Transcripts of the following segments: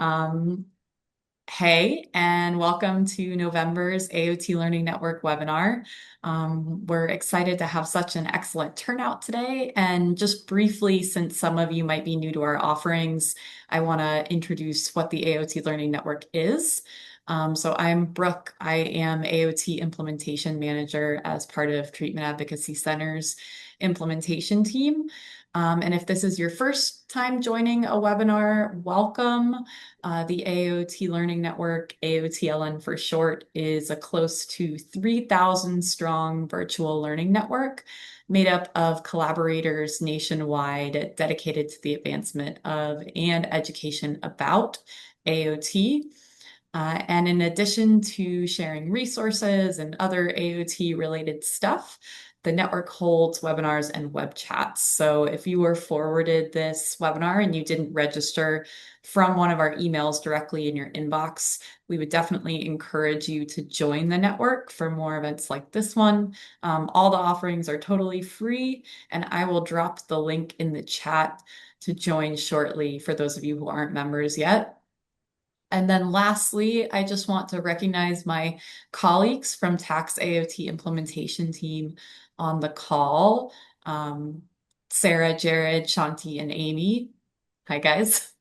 Um, Hey, and welcome to November's AOT Learning Network webinar. We're excited to have such an excellent turnout today. And just briefly, since some of you might be new to our offerings, I want to introduce what the AOT Learning Network is. So I'm Brooke. I am AOT Implementation Manager as part of Treatment Advocacy Center's implementation team. And if this is your first time joining a webinar, welcome. The AOT Learning Network, AOTLN for short, is a close to 3,000 strong virtual learning network made up of collaborators nationwide dedicated to the advancement of and education about AOT. And in addition to sharing resources and other AOT related stuff, the network holds webinars and web chats. So if you were forwarded this webinar and you didn't register from one of our emails directly in your inbox, we would definitely encourage you to join the network for more events like this one. All the offerings are totally free, and I will drop the link in the chat to join shortly for those of you who aren't members yet. And then lastly, I just want to recognize my colleagues from Tax AOT implementation team on the call. Sarah, Jared, Shanti, and Amy. Hi, guys.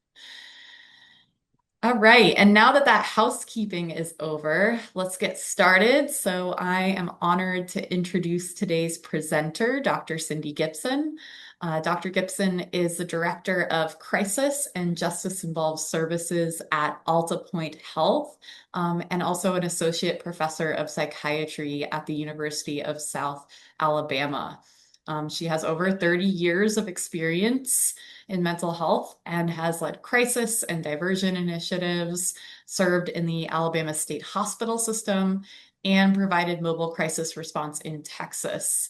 All right, and now that housekeeping is over, let's get started. So I am honored to introduce today's presenter, Dr. Cindy Gipson. Dr. Gipson is the Director of Crisis and Justice Involved Services at AltaPointe Health, and also an Associate Professor of Psychiatry at the University of South Alabama. She has over 30 years of experience in mental health and has led crisis and diversion initiatives, served in the Alabama State Hospital System, and provided mobile crisis response in Texas.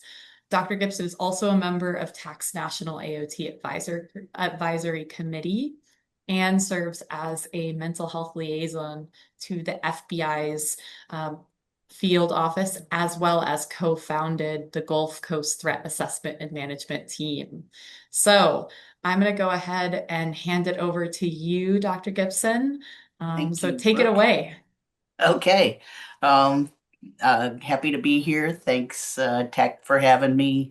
Dr. Gipson is also a member of TAC's National AOT Advisory Committee and serves as a mental health liaison to the FBI's field office, as well as co-founded the Gulf Coast Threat Assessment and Management Team. So I'm going to go ahead and hand it over to you, Dr. Gipson. Thank So you, take it Brooke. away. Okay. Um, Happy to be here. Thanks, Tech, for having me.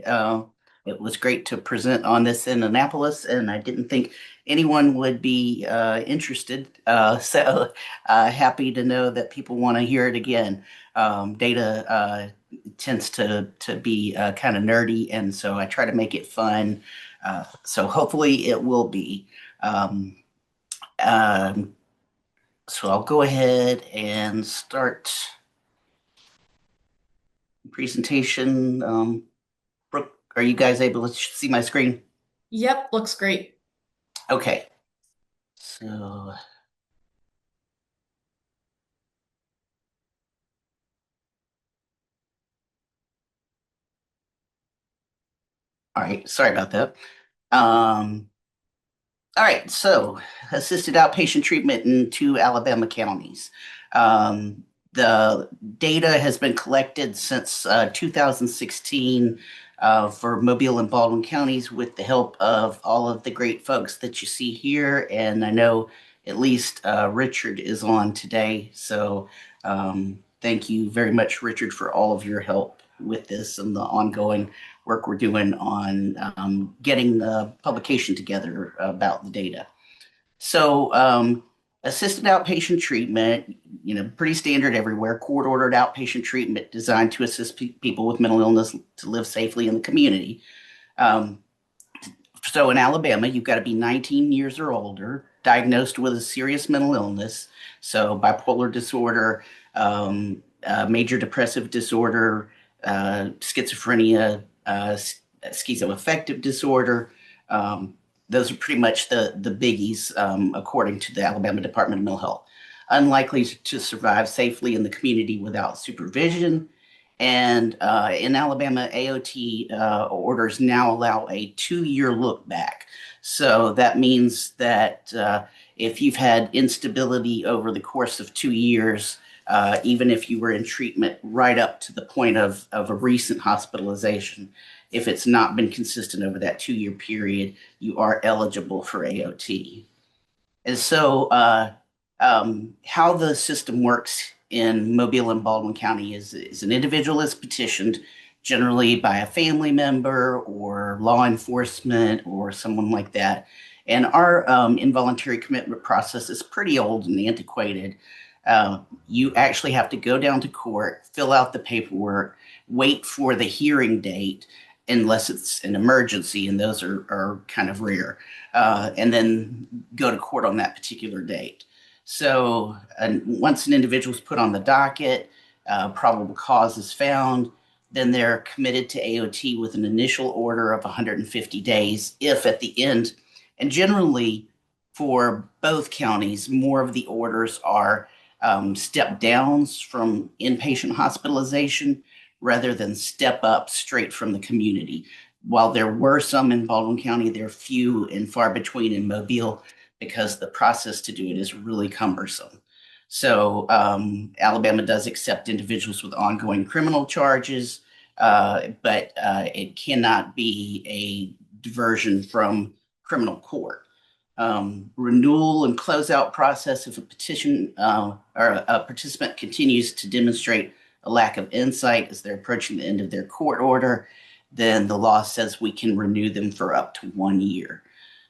It was great to present on this in Annapolis, and I didn't think anyone would be interested. So happy to know that people want to hear it again. Data tends to be kind of nerdy, and so I try to make it fun. So hopefully it will be. Um, um, So I'll go ahead and start presentation. Brooke, are you guys able to see my screen? Yep, looks great. Okay. So, all right. Sorry about that. Um, all right. So, assisted outpatient treatment in two Alabama counties. The data has been collected since 2016 for Mobile and Baldwin counties with the help of all of the great folks that you see here. And I know at least Richard is on today. So thank you very much, Richard, for all of your help with this and the ongoing work we're doing on getting the publication together about the data. So, assisted outpatient treatment, pretty standard everywhere. Court-ordered outpatient treatment designed to assist people with mental illness to live safely in the community. Um, so, in Alabama, you've got to be 19 years or older, diagnosed with a serious mental illness, so bipolar disorder, major depressive disorder, schizophrenia, schizoaffective disorder. Um, those are pretty much the biggies, according to the Alabama Department of Mental Health. Unlikely to survive safely in the community without supervision. And in Alabama, AOT orders now allow a 2-year look back. So that means that if you've had instability over the course of 2 years, even if you were in treatment right up to the point of a recent hospitalization, if it's not been consistent over that 2-year period, you are eligible for AOT. And so How the system works in Mobile and Baldwin County is an individual is petitioned, generally by a family member or law enforcement or someone like that. And our involuntary commitment process is pretty old and antiquated. You actually have to go down to court, fill out the paperwork, wait for the hearing date, unless it's an emergency, and those are kind of rare, and then go to court on that particular date. So once an individual is put on the docket, probable cause is found, then they're committed to AOT with an initial order of 150 days. If at the end, and generally for both counties, more of the orders are step downs from inpatient hospitalization rather than step up straight from the community. While there were some in Baldwin County, they're few and far between in Mobile because the process to do it is really cumbersome. So Alabama does accept individuals with ongoing criminal charges, but it cannot be a diversion from criminal court. Renewal and closeout process if a petition or a participant continues to demonstrate a lack of insight as they're approaching the end of their court order, then the law says we can renew them for up to 1 year.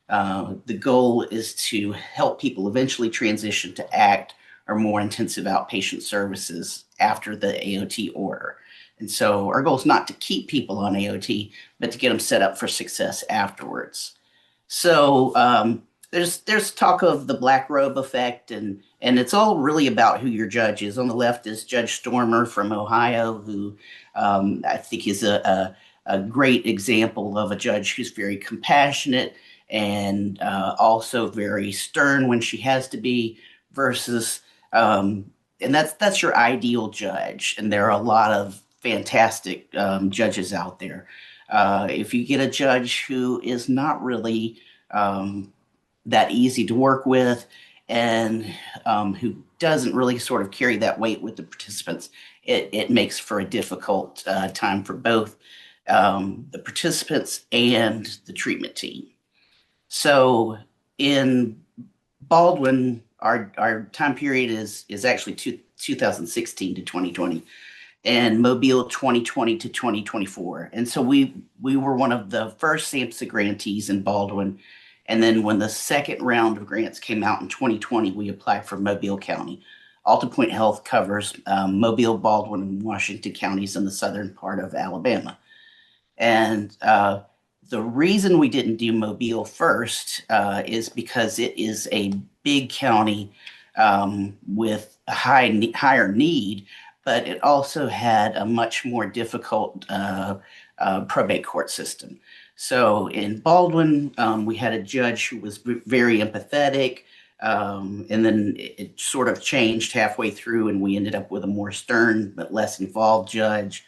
The goal is to help people eventually transition to ACT or more intensive outpatient services after the AOT order. And so our goal is not to keep people on AOT, but to get them set up for success afterwards. So there's talk of the black robe effect, and it's all really about who your judge is. On the left is Judge Stormer from Ohio, who I think is a great example of a judge who's very compassionate and also very stern when she has to be, versus and that's your ideal judge. And there are a lot of fantastic judges out there. If you get a judge who is not really that easy to work with and who doesn't really sort of carry that weight with the participants, it makes for a difficult time for both the participants and the treatment team. So in Baldwin, our time period is actually 2016 to 2020, and Mobile 2020 to 2024. And so we were one of the first SAMHSA grantees in Baldwin. And then when the second round of grants came out in 2020, we applied for Mobile County. AltaPointe Health covers Mobile, Baldwin, and Washington counties in the southern part of Alabama. And the reason we didn't do Mobile first is because it is a big county with a higher need, but it also had a much more difficult probate court system. So in Baldwin, we had a judge who was very empathetic, and then it sort of changed halfway through, and we ended up with a more stern but less involved judge.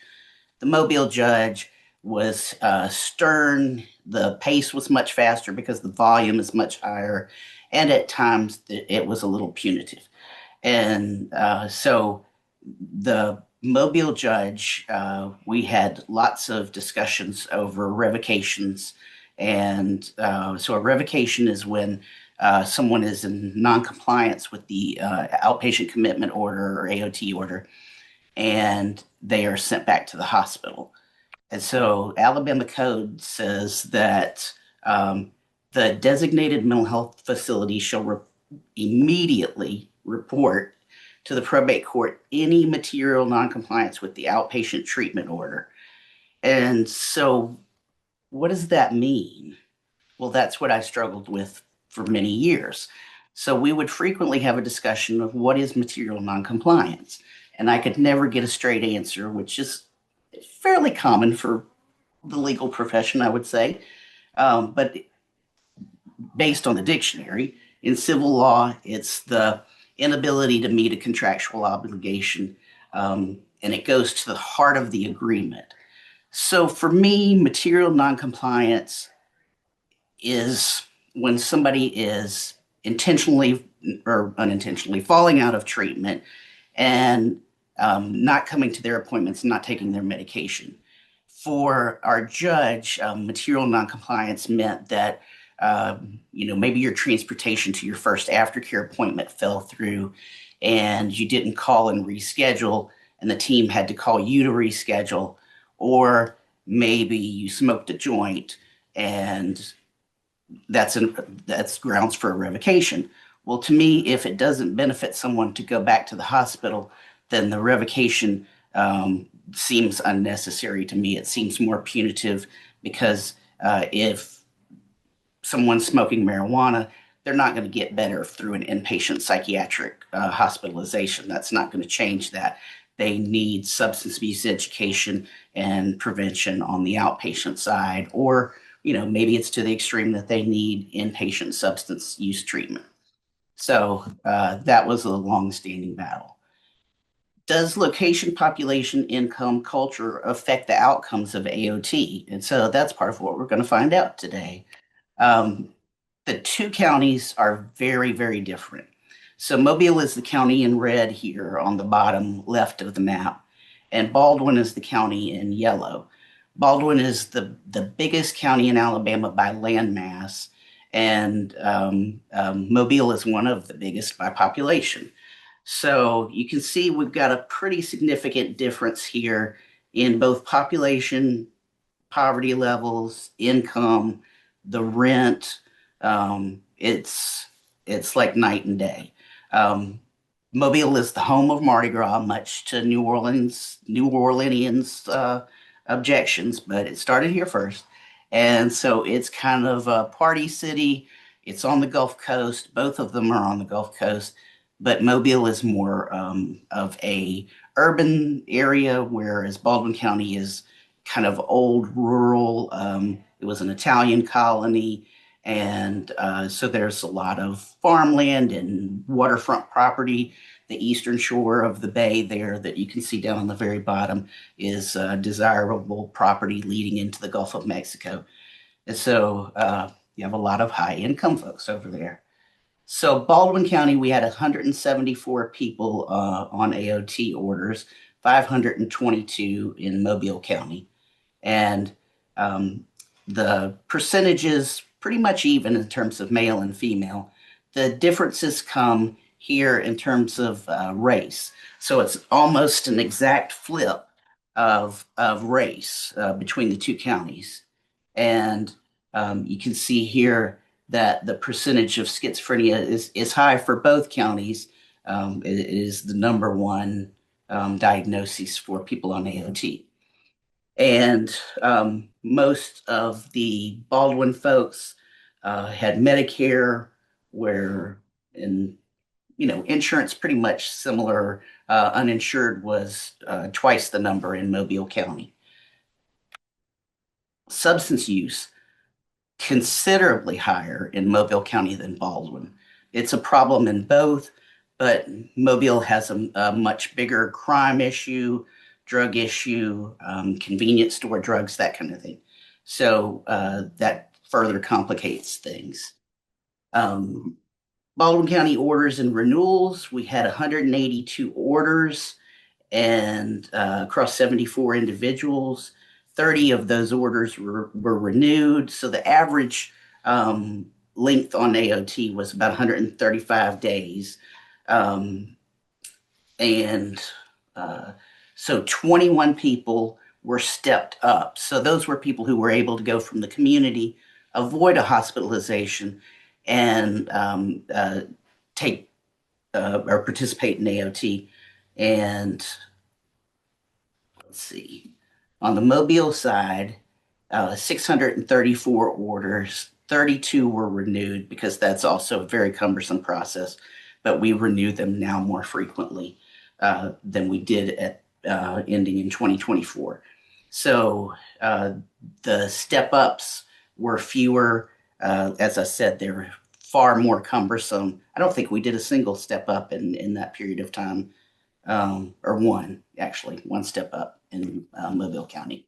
The Mobile judge was stern. The pace was much faster because the volume is much higher, and at times it was a little punitive. And so the Mobile judge, we had lots of discussions over revocations. And so a revocation is when someone is in noncompliance with the outpatient commitment order or AOT order, and they are sent back to the hospital. And so Alabama code says that the designated mental health facility shall immediately report to the probate court any material noncompliance with the outpatient treatment order. And so, what does that mean? Well, that's what I struggled with for many years. So, we would frequently have a discussion of what is material noncompliance. And I could never get a straight answer, which is fairly common for the legal profession, I would say. But based on the dictionary, in civil law, it's the inability to meet a contractual obligation, and it goes to the heart of the agreement. So for me, material noncompliance is when somebody is intentionally or unintentionally falling out of treatment and not coming to their appointments, not taking their medication. For our judge, material noncompliance meant that Maybe your transportation to your first aftercare appointment fell through and you didn't call and reschedule, and the team had to call you to reschedule, or maybe you smoked a joint and that's grounds for a revocation. Well, to me, if it doesn't benefit someone to go back to the hospital, then the revocation seems unnecessary to me. It seems more punitive because if someone's smoking marijuana, they're not going to get better through an inpatient psychiatric hospitalization. That's not going to change that. They need substance abuse education and prevention on the outpatient side, or maybe it's to the extreme that they need inpatient substance use treatment. So that was a long-standing battle. Does location, population, income, culture affect the outcomes of AOT? And so that's part of what we're going to find out today. Um, the two counties are very, very different. So Mobile is the county in red here on the bottom left of the map, and Baldwin is the county in yellow. Baldwin is the biggest county in Alabama by land mass, and Mobile is one of the biggest by population. So you can see we've got a pretty significant difference here in both population, poverty levels, income, the rent. It's like night and day. Um, Mobile is the home of Mardi Gras, much to New Orleanians' objections, but it started here first, and so it's kind of a party city. It's on the Gulf Coast. Both of them are on the Gulf Coast, but Mobile is more of a urban area, whereas Baldwin County is kind of old rural. It was an Italian colony, and so there's a lot of farmland and waterfront property. The eastern shore of the bay there that you can see down on the very bottom is desirable property leading into the Gulf of Mexico. And so you have a lot of high income folks over there. So Baldwin County, we had 174 people on AOT orders, 522 in Mobile County. And um, the percentages pretty much even in terms of male and female. The differences come here in terms of race. So it's almost an exact flip of race between the two counties. And you can see here that the percentage of schizophrenia is high for both counties. It is the number one diagnosis for people on AOT. And most of the Baldwin folks had Medicare, where in insurance pretty much similar. Uninsured was twice the number in Mobile County. Substance use considerably higher in Mobile County than Baldwin. It's a problem in both, but Mobile has a much bigger crime issue, drug issue, convenience store drugs, that kind of thing. So that further complicates things. Um, Baldwin County orders and renewals, we had 182 orders and across 74 individuals. 30 of those orders were renewed. So the average length on AOT was about 135 days. Um, and so 21 people were stepped up. So those were people who were able to go from the community, avoid a hospitalization, and take or participate in AOT. And let's see, on the Mobile side, 634 orders, 32 were renewed because that's also a very cumbersome process, but we renew them now more frequently than we did at ending in 2024. So the step ups were fewer. As I said, they were far more cumbersome. I don't think we did a single step up in that period of time, or one, actually, one step up in Mobile County.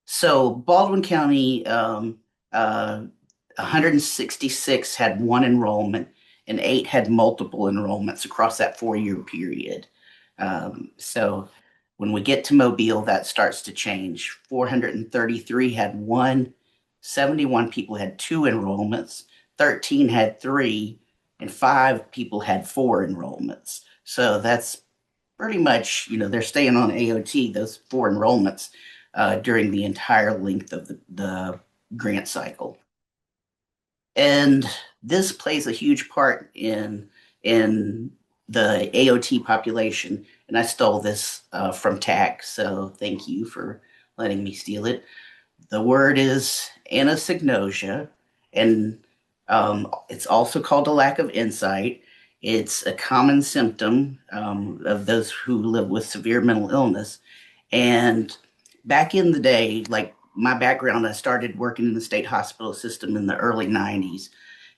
So Baldwin County, 166 had one enrollment and eight had multiple enrollments across that 4-year period. So when we get to Mobile, that starts to change. 433 had one, 71 people had two enrollments, 13 had three, and five people had four enrollments. So that's pretty much, they're staying on AOT, those four enrollments, during the entire length of the grant cycle. And this plays a huge part in the AOT population. And I stole this from TAC, so thank you for letting me steal it. The word is anosognosia, and it's also called a lack of insight. It's a common symptom of those who live with severe mental illness. And back in the day, like my background, I started working in the state hospital system in the early 90s.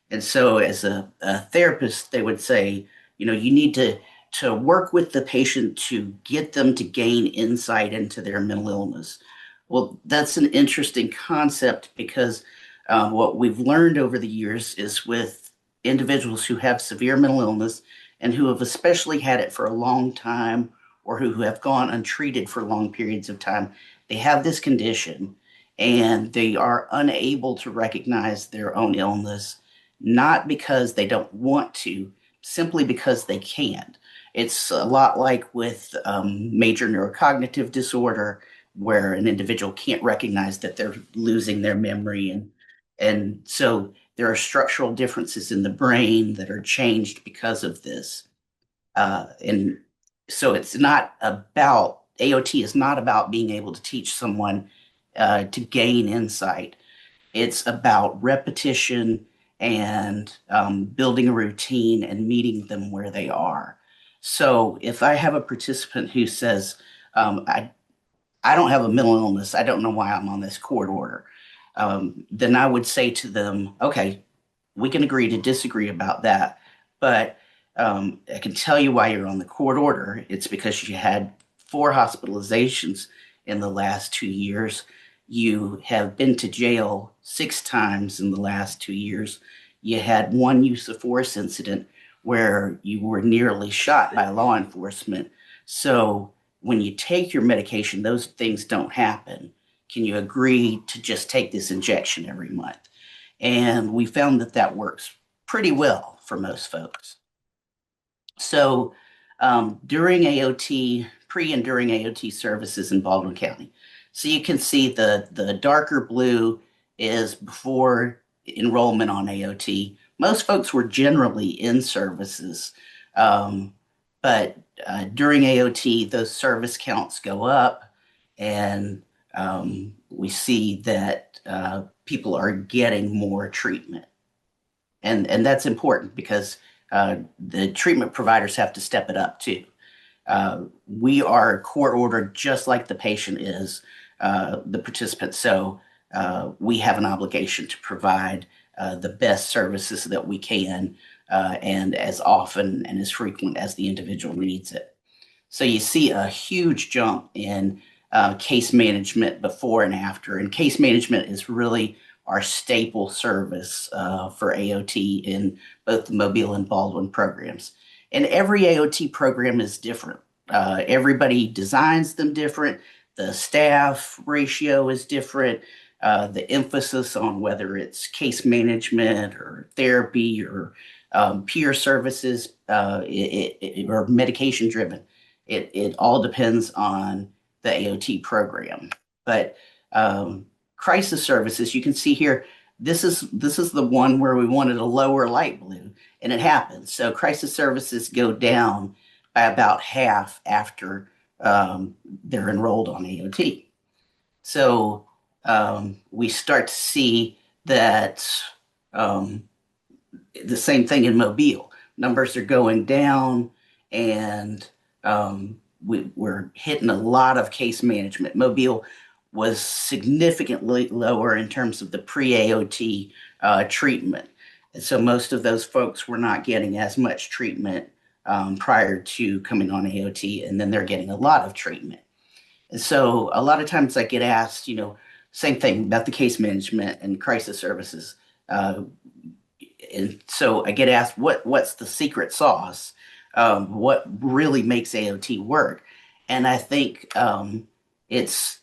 And so, as a therapist, they would say, you need to work with the patient to get them to gain insight into their mental illness. Well, that's an interesting concept because what we've learned over the years is with individuals who have severe mental illness and who have especially had it for a long time or who have gone untreated for long periods of time, they have this condition and they are unable to recognize their own illness, not because they don't want to, simply because they can't. It's a lot like with major neurocognitive disorder, where an individual can't recognize that they're losing their memory, and so there are structural differences in the brain that are changed because of this. And so it's not about AOT is not about being able to teach someone to gain insight. It's about repetition and building a routine and meeting them where they are. So if I have a participant who says, I don't have a mental illness, I don't know why I'm on this court order, then I would say to them, okay, we can agree to disagree about that. But I can tell you why you're on the court order. It's because you had four hospitalizations in the last 2 years. You have been to jail 6 times in the last 2 years. You had one use of force incident where you were nearly shot by law enforcement. So when you take your medication, those things don't happen. Can you agree to just take this injection every month? And we found that that works pretty well for most folks. So during AOT, pre and during AOT services in Baldwin County. So you can see the darker blue is before enrollment on AOT. Most folks were generally in services, um, but during AOT, those service counts go up, and we see that people are getting more treatment. And that's important because the treatment providers have to step it up too. We are court ordered just like the patient is, the participant. So we have an obligation to provide the best services that we can and as often and as frequent as the individual needs it. So you see a huge jump in case management before and after. And case management is really our staple service for AOT in both the Mobile and Baldwin programs. And every AOT program is different. Everybody designs them different. The staff ratio is different. The emphasis on whether it's case management or therapy or peer services or medication driven, it all depends on the AOT program. But crisis services, you can see here, this is the one where we wanted a lower light blue, and it happens. So crisis services go down by about half after they're enrolled on AOT. So we start to see that um, the same thing in Mobile. Numbers are going down, and we're hitting a lot of case management. Mobile was significantly lower in terms of the pre-AOT treatment. And so most of those folks were not getting as much treatment prior to coming on AOT, and then they're getting a lot of treatment. And so a lot of times I get asked, same thing about the case management and crisis services. And so I get asked, what's the secret sauce? What really makes AOT work? And I think it's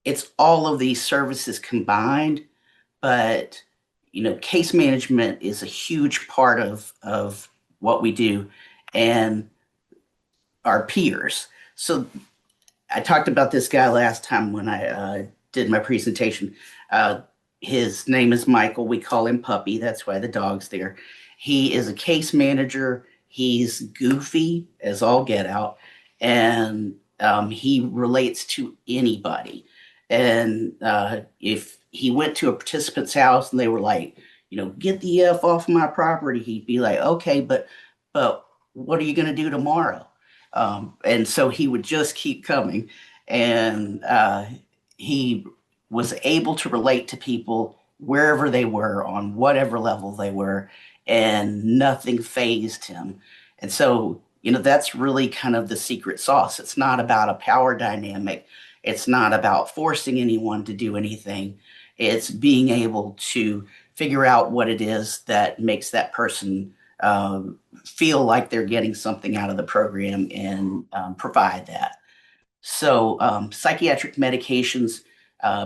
it's all of these services combined, but case management is a huge part of what we do and our peers. So I talked about this guy last time when I did my presentation. Uh, his name is Michael. We call him Puppy. That's why the dog's there. He is a case manager. He's goofy as all get out, and he relates to anybody. And if he went to a participant's house and they were like, get the F off my property, he'd be like, okay, but what are you going to do tomorrow? And so he would just keep coming. And he was able to relate to people wherever they were, on whatever level they were, and nothing fazed him. And so, that's really kind of the secret sauce. It's not about a power dynamic, it's not about forcing anyone to do anything. It's being able to figure out what it is that makes that person feel like they're getting something out of the program and provide that. So, psychiatric medications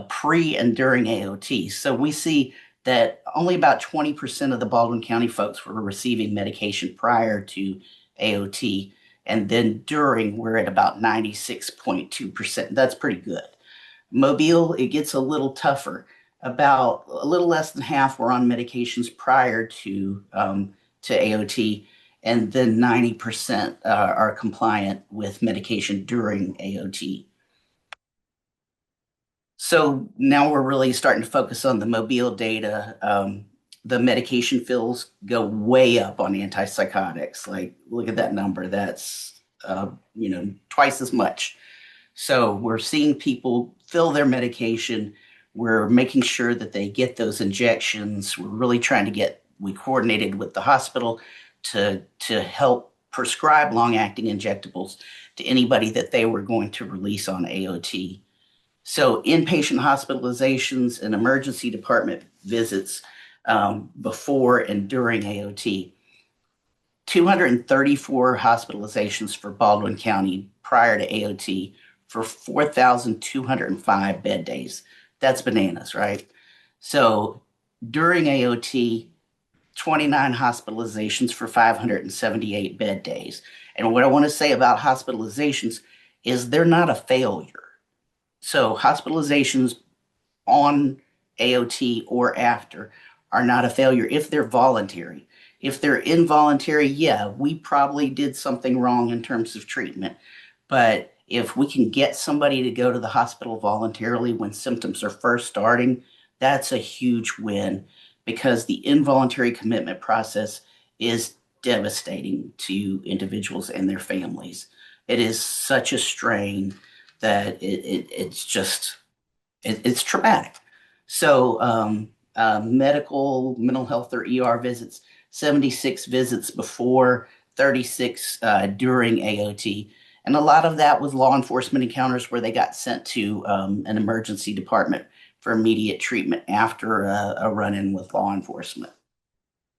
pre and during AOT. So, we see that only about 20% of the Baldwin County folks were receiving medication prior to AOT. And then during, we're at about 96.2%. That's pretty good. Mobile, it gets a little tougher. About a little less than half were on medications prior to AOT, and then 90% are compliant with medication during AOT. So now we're really starting to focus on the mobile data. The medication fills go way up on antipsychotics. Like, look at that number. That's twice as much. So we're seeing people fill their medication. We're making sure that they get those injections. We're really trying to we coordinated with the hospital to help prescribe long-acting injectables to anybody that they were going to release on AOT. So inpatient hospitalizations and emergency department visits before and during AOT. 234 hospitalizations for Baldwin County prior to AOT for 4,205 bed days. That's bananas, right? So during AOT, 29 hospitalizations for 578 bed days. And what I want to say about hospitalizations is they're not a failure. So hospitalizations on AOT or after are not a failure if they're voluntary. If they're involuntary, yeah, we probably did something wrong in terms of treatment. But if we can get somebody to go to the hospital voluntarily when symptoms are first starting, that's a huge win because the involuntary commitment process is devastating to individuals and their families. It is such a strain that it's traumatic. So, medical, mental health, or ER visits, 76 visits before, 36 during AOT. And a lot of that was law enforcement encounters where they got sent to an emergency department for immediate treatment after a run in with law enforcement.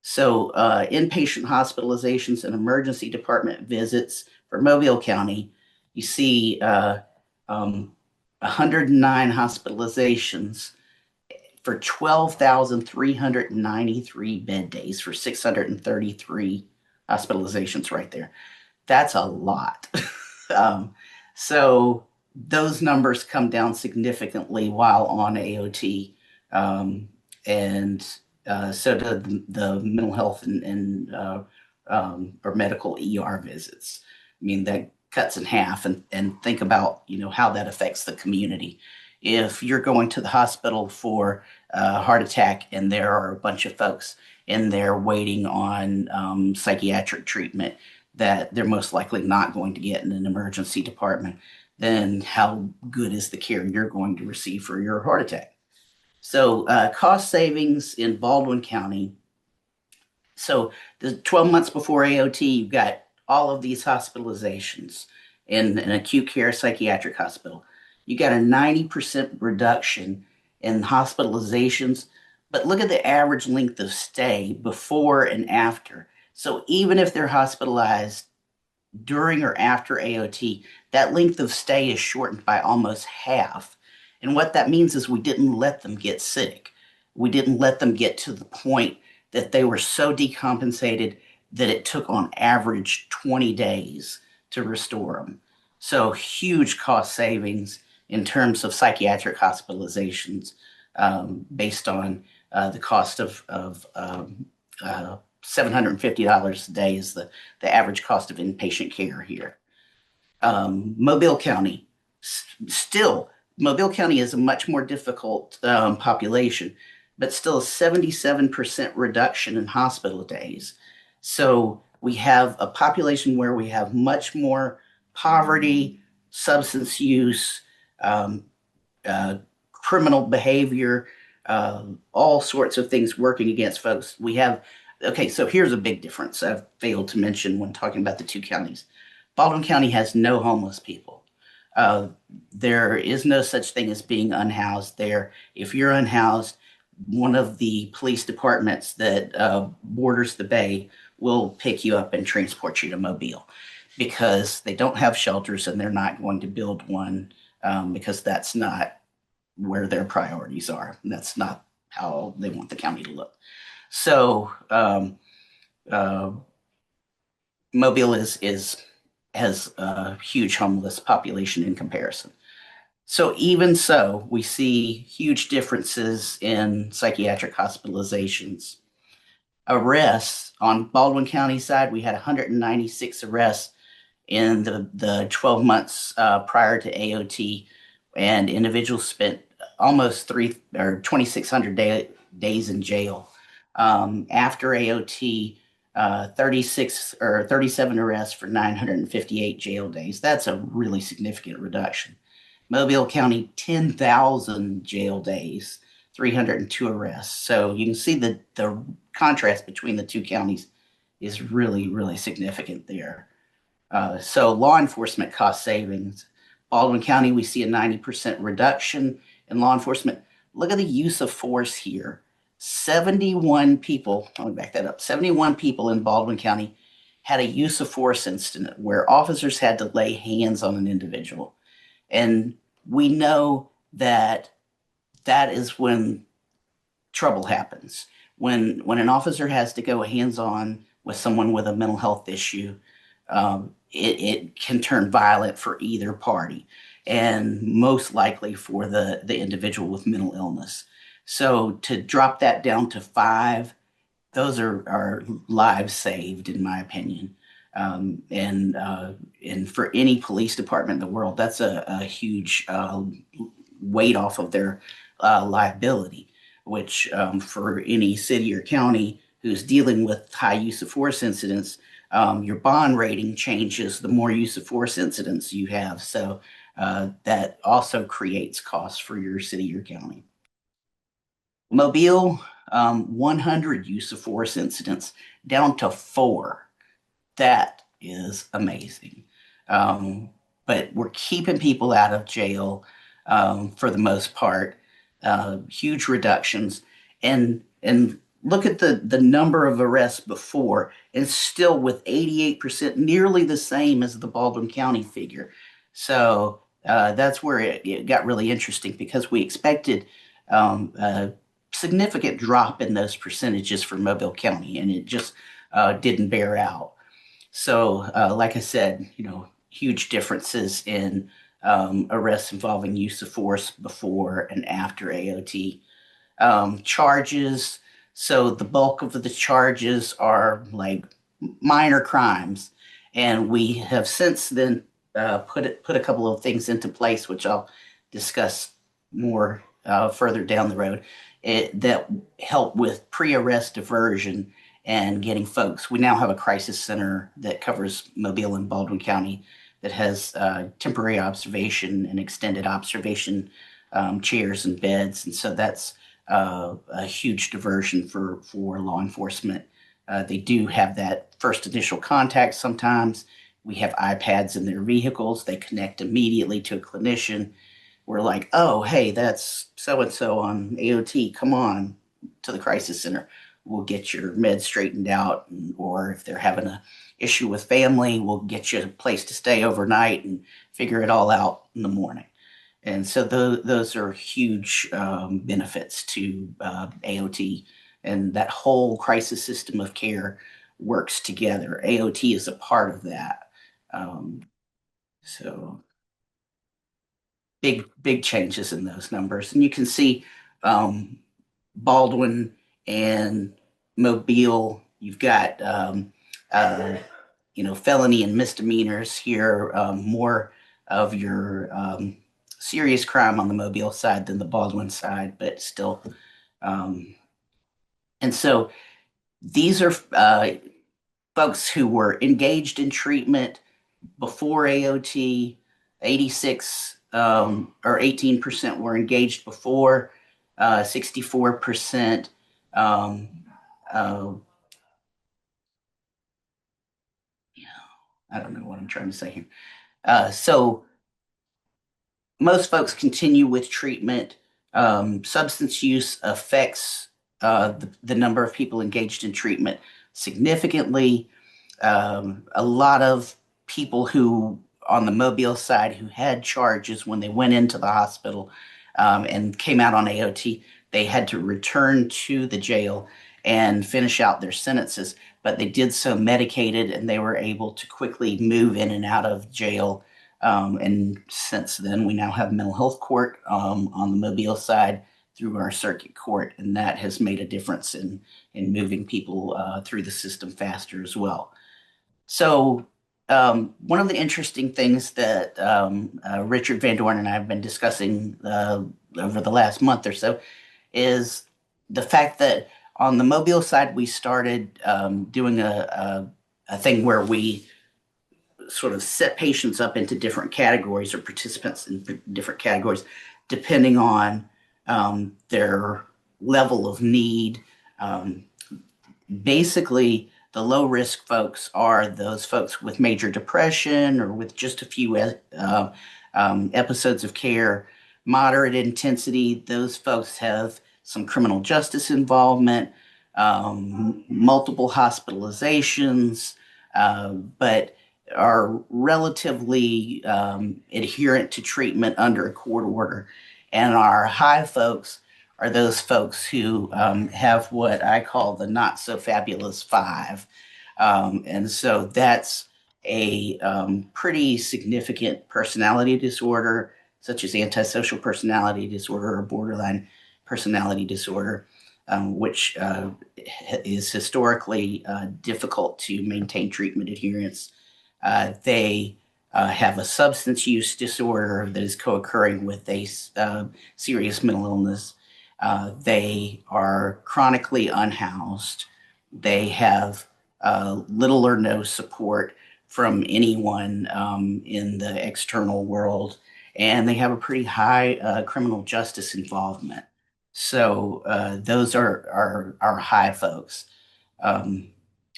So, inpatient hospitalizations and emergency department visits for Mobile County, you see 109 hospitalizations for 12,393 bed days for 633 hospitalizations right there. That's a lot. um, so those numbers come down significantly while on AOT. And so do the mental health and or medical ER visits. I mean, that cuts in half and think about, how that affects the community. If you're going to the hospital for a heart attack and there are a bunch of folks in there waiting on psychiatric treatment that they're most likely not going to get in an emergency department, then how good is the care you're going to receive for your heart attack? So, cost savings in Baldwin County. So, the 12 months before AOT, you've got all of these hospitalizations in an acute care psychiatric hospital. You got a 90% reduction in hospitalizations, but look at the average length of stay before and after. So, even if they're hospitalized during or after AOT, that length of stay is shortened by almost half. And what that means is we didn't let them get sick. We didn't let them get to the point that they were so decompensated that it took on average 20 days to restore them. So huge cost savings in terms of psychiatric hospitalizations based on the cost of $750 a day is the average cost of inpatient care here. Mobile County, still, Mobile County is a much more difficult population, but still a 77% reduction in hospital days. So we have a population where we have much more poverty, substance use, um, uh, criminal behavior, all sorts of things working against folks. Okay, so here's a big difference I've failed to mention when talking about the two counties. Baldwin County has no homeless people. Uh, there is no such thing as being unhoused there. If you're unhoused, one of the police departments that borders the bay will pick you up and transport you to Mobile because they don't have shelters and they're not going to build one because that's not where their priorities are. That's not how they want the county to look. So uh, Mobile is has a huge homeless population in comparison. So even so, we see huge differences in psychiatric hospitalizations. Arrests on Baldwin County side, we had 196 arrests in the 12 months prior to AOT, and individuals spent almost 2,600 days in jail. After AOT, 36 or 37 arrests for 958 jail days. That's a really significant reduction. Mobile County, 10,000 jail days, 302 arrests. So you can see the contrast between the two counties is really, really significant there. So law enforcement cost savings. Baldwin County, we see a 90% reduction in law enforcement. Look at the use of force here. 71 people, let me back that up, 71 people in Baldwin County had a use of force incident where officers had to lay hands on an individual. And we know that that is when trouble happens. When an officer has to go hands on with someone with a mental health issue, it can turn violent for either party, and most likely for the individual with mental illness. So to drop that down to five, those are lives saved, in my opinion. And for any police department in the world, that's a huge weight off of their liability, which for any city or county who's dealing with high use of force incidents, your bond rating changes the more use of force incidents you have. So that also creates costs for your city or county. Mobile, 100 use of force incidents down to four. That is amazing. Um, but we're keeping people out of jail for the most part. Huge reductions, and look at the number of arrests before, and still with 88%, nearly the same as the Baldwin County figure. So that's where it got really interesting because we expected a significant drop in those percentages for Mobile County, and it just didn't bear out. So, like I said, huge differences in arrests involving use of force before and after AOT. Charges. So the bulk of the charges are like minor crimes, and we have since then put a couple of things into place, which I'll discuss more further down the road, that help with pre-arrest diversion and getting folks. We now have a crisis center that covers Mobile and Baldwin County that has temporary observation and extended observation chairs and beds, and so that's a huge diversion for law enforcement. They do have that first initial contact sometimes. We have iPads in their vehicles. They connect immediately to a clinician. We're like, oh, hey, that's so and so on AOT. Come on to the crisis center. We'll get your meds straightened out, or if they're having a issue with family, we'll get you a place to stay overnight and figure it all out in the morning. And so those are huge benefits to AOT, and that whole crisis system of care works together. AOT is a part of that. Um, so big changes in those numbers, and you can see um, Baldwin and Mobile. You've got uh, felony and misdemeanors here, more of your serious crime on the Mobile side than the Baldwin side, but still. Um, and so these are folks who were engaged in treatment before AOT. 86 or 18% were engaged before, 64%. Um, uh, I don't know what I'm trying to say here. So most folks continue with treatment. Substance use affects the number of people engaged in treatment significantly. A lot of people who, on the Mobile side, who had charges when they went into the hospital and came out on AOT, they had to return to the jail and finish out their sentences. But they did so medicated, and they were able to quickly move in and out of jail. And since then, we now have mental health court on the Mobile side through our circuit court, and that has made a difference in moving people through the system faster as well. So, one of the interesting things that Richard Van Dorn and I have been discussing over the last month or so is the fact that on the Mobile side, we started doing a thing where we sort of set patients up into different categories or participants in different categories, depending on their level of need. Um, Basically, the low risk folks are those folks with major depression or with just a few episodes of care. Moderate intensity, those folks have some criminal justice involvement, multiple hospitalizations, but are relatively adherent to treatment under a court order. And our high folks are those folks who have what I call the not so fabulous five. And so that's a pretty significant personality disorder, such as antisocial personality disorder or borderline personality disorder, which is historically difficult to maintain treatment adherence. They have a substance use disorder that is co occurring with a serious mental illness. They are chronically unhoused. They have little or no support from anyone in the external world, and they have a pretty high criminal justice involvement. So those are our high folks. Um,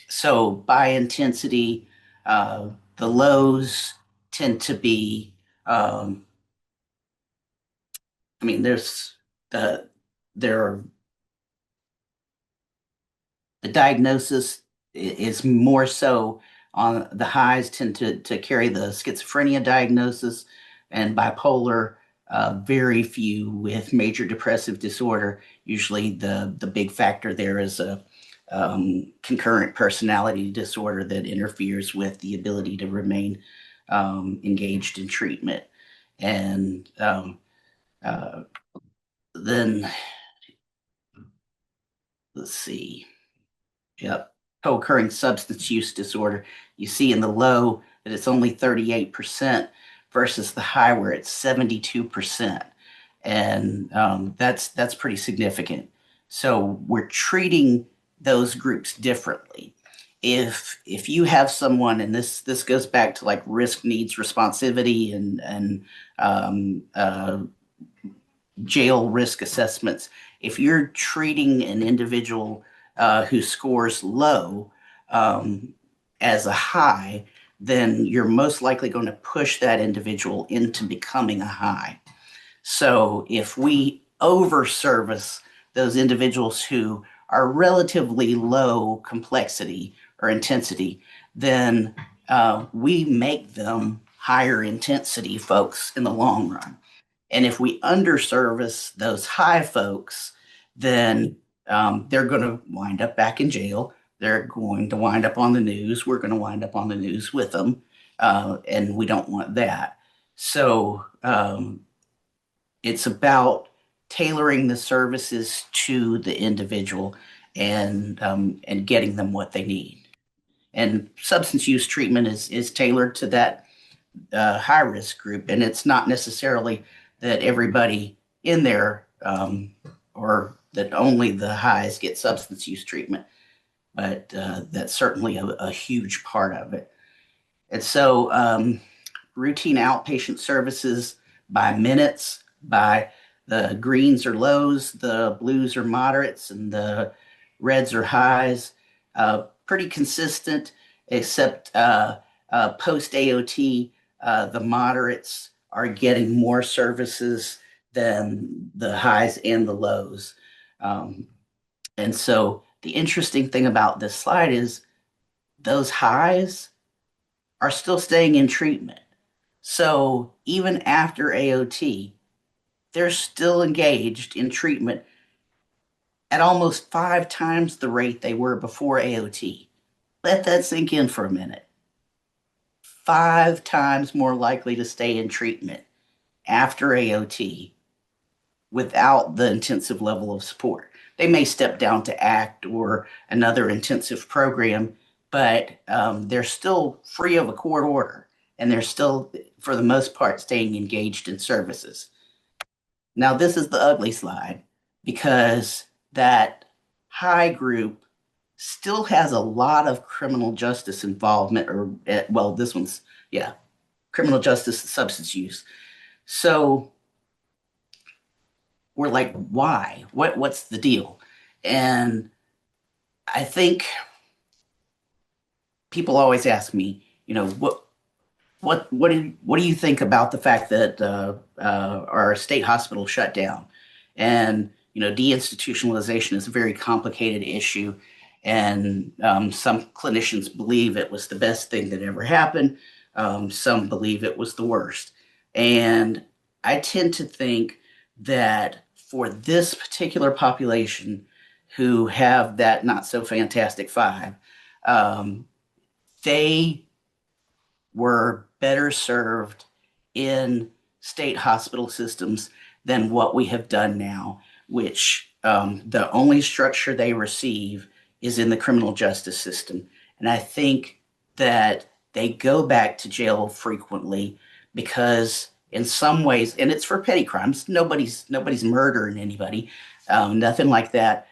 so by intensity, uh, the lows tend to be, um, I mean, the there are the diagnosis is more so on the highs tend to carry the schizophrenia diagnosis and bipolar, very few with major depressive disorder. Usually the big factor there is a concurrent personality disorder that interferes with the ability to remain engaged in treatment. And uh, then let's see. Yep. Co-occurring substance use disorder. You see in the low that it's only 38% versus the high where it's 72%. And that's pretty significant. So we're treating those groups differently. If you have someone, and this goes back to like risk needs responsivity and jail risk assessments. If you're treating an individual who scores low as a high, then you're most likely going to push that individual into becoming a high. So if we over service those individuals who are relatively low complexity or intensity, then we make them higher intensity folks in the long run. And if we underservice those high folks, then they're going to wind up back in jail. They're going to wind up on the news. We're going to wind up on the news with them. And we don't want that. So it's about tailoring the services to the individual and getting them what they need. And substance use treatment is tailored to that high risk group, and it's not necessarily that everybody in there or that only the highs get substance use treatment, but that's certainly a huge part of it. And so, routine outpatient services by minutes, by the greens or lows, the blues or moderates, and the reds or highs. Pretty consistent, except post AOT, the moderates are getting more services than the highs and the lows. Um, and so the interesting thing about this slide is those highs are still staying in treatment. So even after AOT, they're still engaged in treatment at almost 5 times the rate they were before AOT. Let that sink in for a minute. 5 times more likely to stay in treatment after AOT without the intensive level of support. They may step down to ACT or another intensive program, but they're still free of a court order and they're still, for the most part, staying engaged in services. Now, this is the ugly slide because that high group still has a lot of criminal justice involvement, or, well, this one's, yeah, criminal justice and substance use. So we're like, why? What's the deal? And I think people always ask me, what do you think about the fact that our state hospital shut down? And deinstitutionalization is a very complicated issue, and some clinicians believe it was the best thing that ever happened. Some believe it was the worst, and I tend to think that for this particular population who have that not so fantastic five, um, they were better served in state hospital systems than what we have done now, which the only structure they receive is in the criminal justice system. And I think that they go back to jail frequently because in some ways, and it's for petty crimes, nobody's murdering anybody, nothing like that,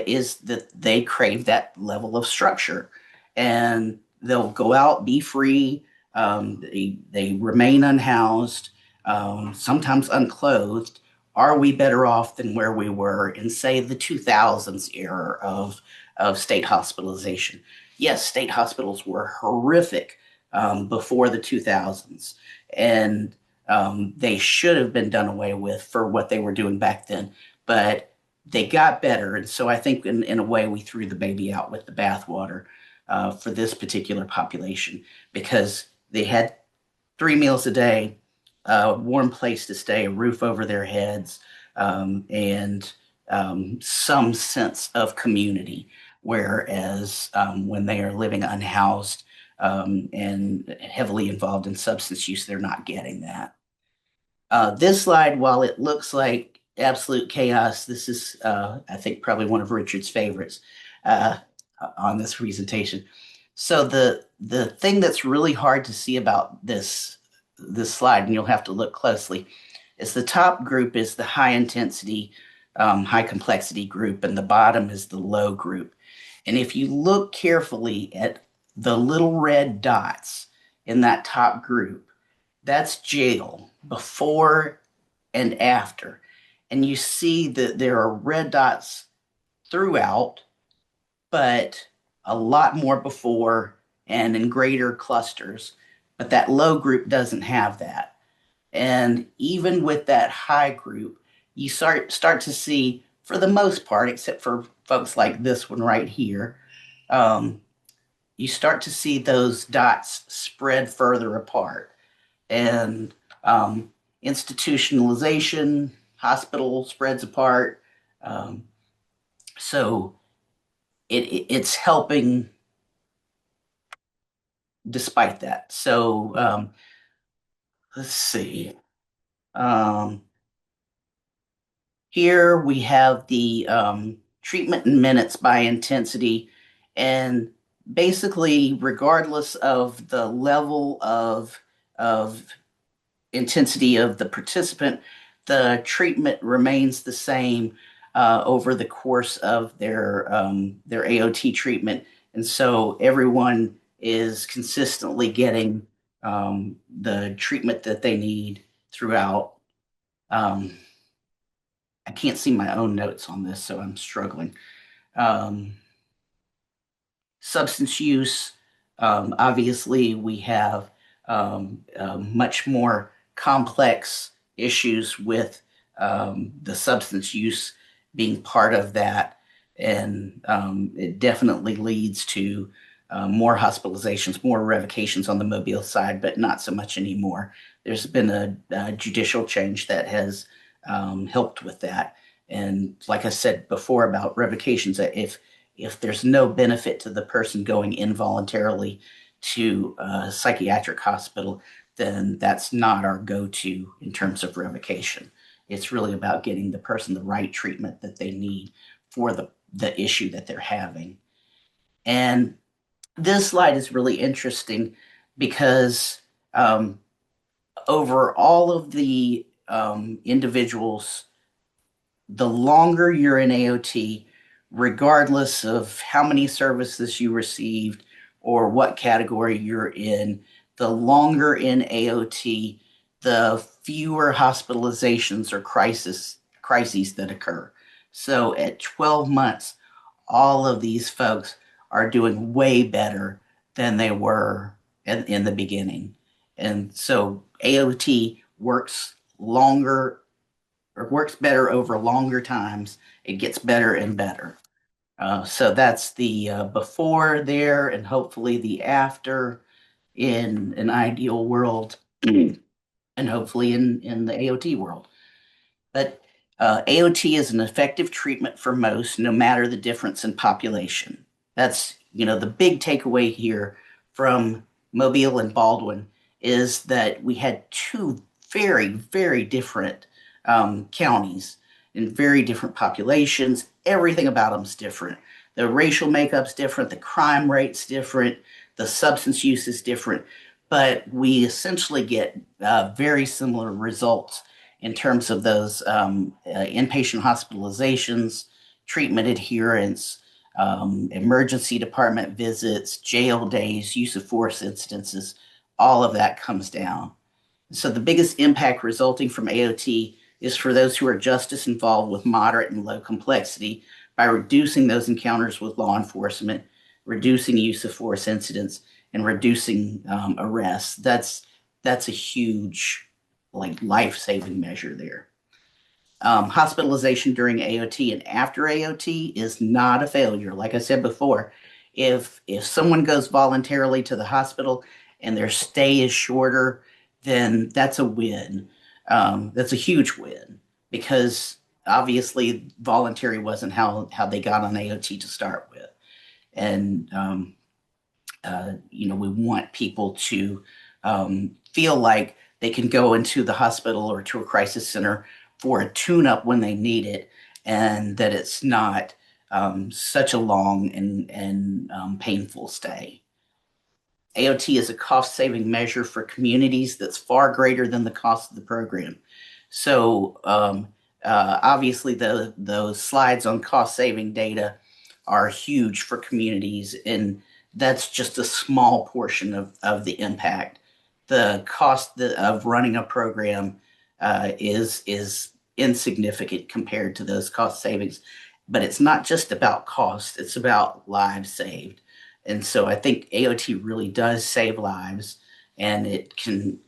is that they crave that level of structure. And they'll go out, be free, they remain unhoused, sometimes unclothed. Are we better off than where we were in, say, the 2000s era of state hospitalization? Yes, state hospitals were horrific before the 2000s, and they should have been done away with for what they were doing back then. But they got better, and so I think in a way we threw the baby out with the bathwater for this particular population because they had 3 meals a day, a warm place to stay, a roof over their heads, and some sense of community. Whereas when they are living unhoused and heavily involved in substance use, they're not getting that. This slide, while it looks like absolute chaos, this is, I think, probably one of Richard's favorites uh, on this presentation. So the thing that's really hard to see about this slide, and you'll have to look closely, is the top group is the high intensity, high complexity group, and the bottom is the low group. And if you look carefully at the little red dots in that top group, that's jail before and after. And you see that there are red dots throughout, but a lot more before and in greater clusters. But that low group doesn't have that. And even with that high group, you start to see, for the most part, except for folks like this one right here, um, you start to see those dots spread further apart. And institutionalization, hospital spreads apart. Um, so it's helping despite that. So let's see. Um, Here we have the treatment in minutes by intensity, and basically, regardless of the level of intensity of the participant, the treatment remains the same over the course of their AOT treatment, and so everyone is consistently getting the treatment that they need throughout. Um, I can't see my own notes on this, so I'm struggling. Um, Substance use. Obviously, we have much more complex issues with the substance use being part of that. And it definitely leads to more hospitalizations, more revocations on the Mobile side, but not so much anymore. There's been a judicial change that has helped with that. And like I said before about revocations, if there's no benefit to the person going involuntarily to a psychiatric hospital, then that's not our go-to in terms of revocation. It's really about getting the person the right treatment that they need for the issue that they're having. And this slide is really interesting because over all of the individuals, the longer you're in AOT, regardless of how many services you received or what category you're in, the longer in AOT, the fewer hospitalizations or crises that occur. So at 12 months, all of these folks are doing way better than they were in the beginning. And so AOT works longer or works better over longer times. It gets better and better. So that's the before there and hopefully the after in an ideal world and hopefully in the AOT world. But AOT is an effective treatment for most, no matter the difference in population. That's, the big takeaway here from Mobile and Baldwin is that we had two very, very different counties and very different populations. Everything about them is different. The racial makeup's different, the crime rate's different, the substance use is different, but we essentially get very similar results in terms of those inpatient hospitalizations, treatment adherence, emergency department visits, jail days, use of force incidences, all of that comes down. So the biggest impact resulting from AOT is for those who are justice involved with moderate and low complexity by reducing those encounters with law enforcement, reducing use of force incidents, and reducing arrests. That's a huge like life-saving measure there. Hospitalization during AOT and after AOT is not a failure. Like I said before, if someone goes voluntarily to the hospital and their stay is shorter, then that's a win. That's a huge win because obviously voluntary wasn't how they got on AOT to start with, and we want people to feel like they can go into the hospital or to a crisis center for a tune-up when they need it, and that it's not such a long and painful stay. AOT is a cost-saving measure for communities that's far greater than the cost of the program. So obviously, those slides on cost-saving data are huge for communities, and that's just a small portion of the impact. The cost of running a program is insignificant compared to those cost savings. But it's not just about cost, it's about lives saved. And so I think AOT really does save lives, and it can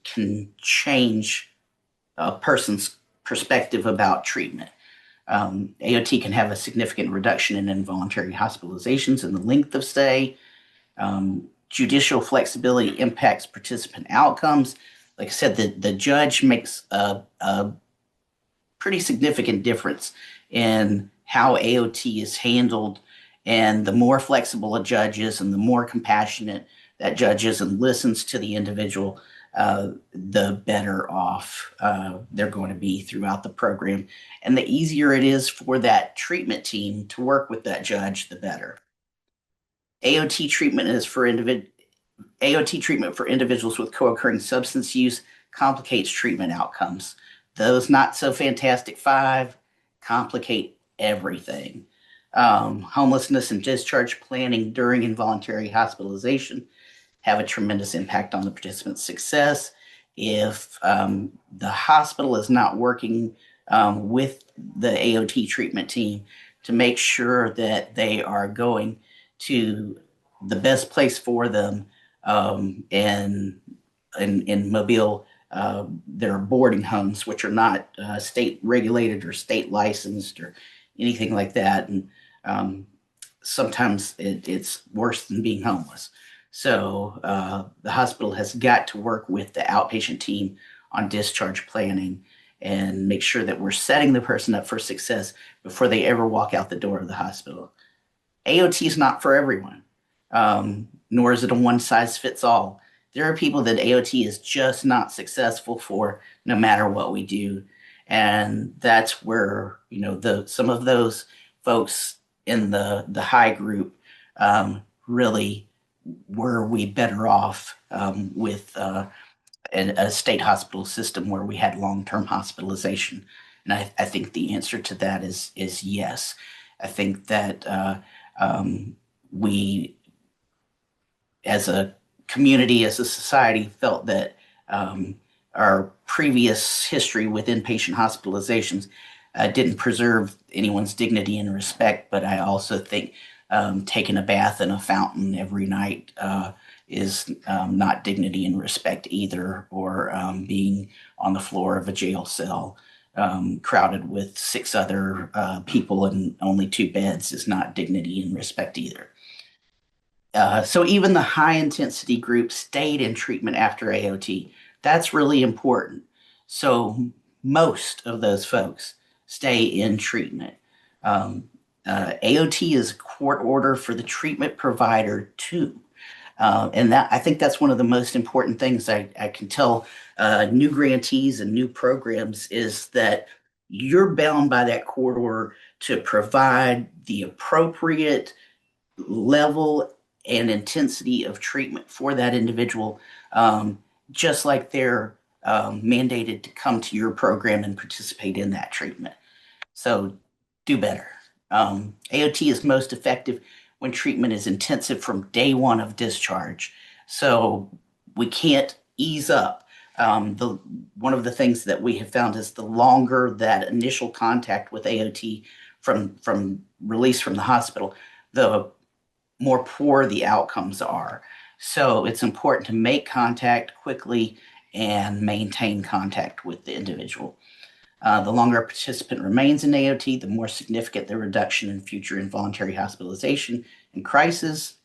change a person's perspective about treatment. AOT can have a significant reduction in involuntary hospitalizations and the length of stay. Judicial flexibility impacts participant outcomes. like I said, the judge makes a pretty significant difference in how AOT is handled. And the more flexible a judge is and the more compassionate that judge is and listens to the individual, the better off they're going to be throughout the program. And the easier it is for that treatment team to work with that judge, the better. AOT treatment is for AOT treatment for individuals with co-occurring substance use complicates treatment outcomes. Those not so fantastic five complicate everything. Homelessness and discharge planning during involuntary hospitalization have a tremendous impact on the participant's success. If the hospital is not working with the AOT treatment team to make sure that they are going to the best place for them, in Mobile, there are boarding homes which are not state regulated or state licensed or anything like that. And sometimes it's worse than being homeless. So the hospital has got to work with the outpatient team on discharge planning and make sure that we're setting the person up for success before they ever walk out the door of the hospital. AOT is not for everyone, nor is it a one size fits all. There are people that AOT is just not successful for, no matter what we do, and that's where the some of those folks in the high group really were we better off with a state hospital system where we had long-term hospitalization. And I think the answer to that is yes. I think that we, as a community, as a society, felt that our previous history with inpatient hospitalizations didn't preserve anyone's dignity and respect. But I also think taking a bath in a fountain every night is not dignity and respect either, or being on the floor of a jail cell crowded with six other people and only two beds is not dignity and respect either. So even the high intensity group stayed in treatment after AOT. That's really important. So most of those folks stay in treatment. AOT is a court order for the treatment provider too. And that I think that's one of the most important things I can tell new grantees and new programs is that you're bound by that court order to provide the appropriate level and intensity of treatment for that individual, just like they're mandated to come to your program and participate in that treatment. So do better. AOT is most effective when treatment is intensive from day one of discharge. So we can't ease up. The One of the things that we have found is the longer that initial contact with AOT from release from the hospital, the more poor the outcomes are. So it's important to make contact quickly and maintain contact with the individual. The longer a participant remains in AOT, the more significant the reduction in future involuntary hospitalization and crisis.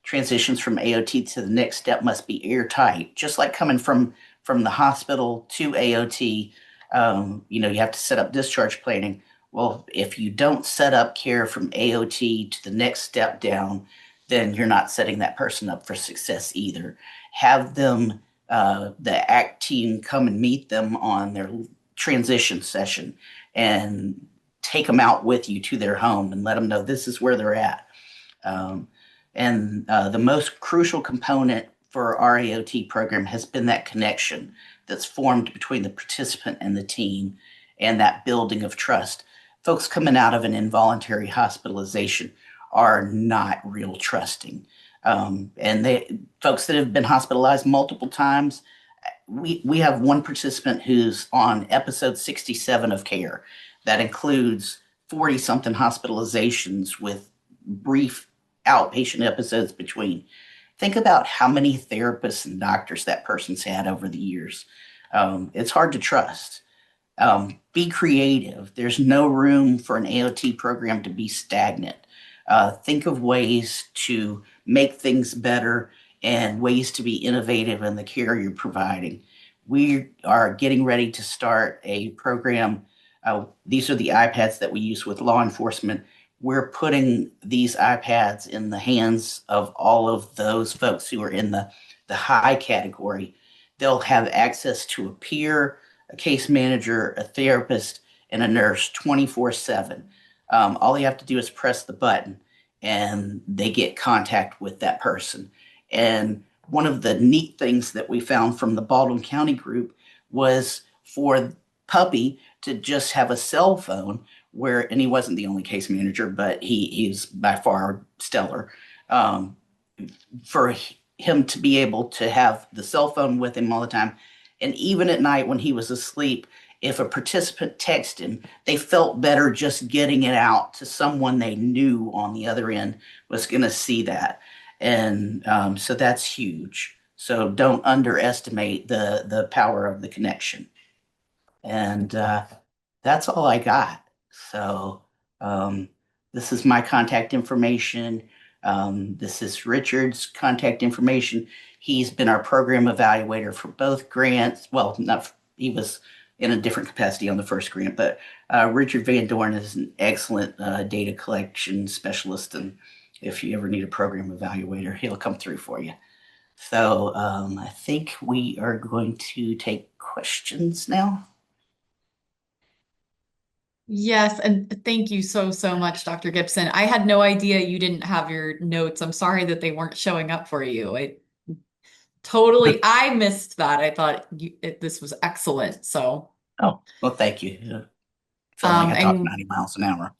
Transitions from AOT to the next step must be airtight. Just like coming from the hospital to AOT, you have to set up discharge planning. Well, if you don't set up care from AOT to the next step down, then you're not setting that person up for success either. Have them, the ACT team, come and meet them on their transition session and take them out with you to their home and let them know this is where they're at. Um, and the most crucial component for our AOT program has been that connection that's formed between the participant and the team and that building of trust. Folks coming out of an involuntary hospitalization are not real trusting. And folks that have been hospitalized multiple times, we have one participant who's on episode 67 of care. That includes 40 something hospitalizations with brief outpatient episodes between. Think about how many therapists and doctors that person's had over the years. It's hard to trust. Be creative. There's no room for an AOT program to be stagnant. Think of ways to make things better and ways to be innovative in the care you're providing. we are getting ready to start a program. These are the iPads that we use with law enforcement. We're putting these iPads in the hands of all of those folks who are in the high category. They'll have access to a peer, a case manager, a therapist, and a nurse 24/7. All they have to do is press the button and they get contact with that person. And one of the neat things that we found from the Baldwin County group was for Puppy to just have a cell phone where, and he wasn't the only case manager, but he's by far stellar. Um, for him to be able to have the cell phone with him all the time. And even at night when he was asleep, if a participant texted him, they felt better just getting it out to someone they knew on the other end was going to see that. And so that's huge. So don't underestimate the power of the connection. And that's all I got. So um, this is my contact information. This is Richard's contact information. He's been our program evaluator for both grants. Well, not he was in a different capacity on the first grant, but Richard Van Dorn is an excellent data collection specialist, and if you ever need a program evaluator, he'll come through for you. So I think we are going to take questions now. Yes, and thank you so, so much, Dr. Gibson. I had no idea you didn't have your notes. I'm sorry that they weren't showing up for you. I missed that. I thought this was excellent. So, Oh, well, thank you. Felt like I talked and 90 miles an hour.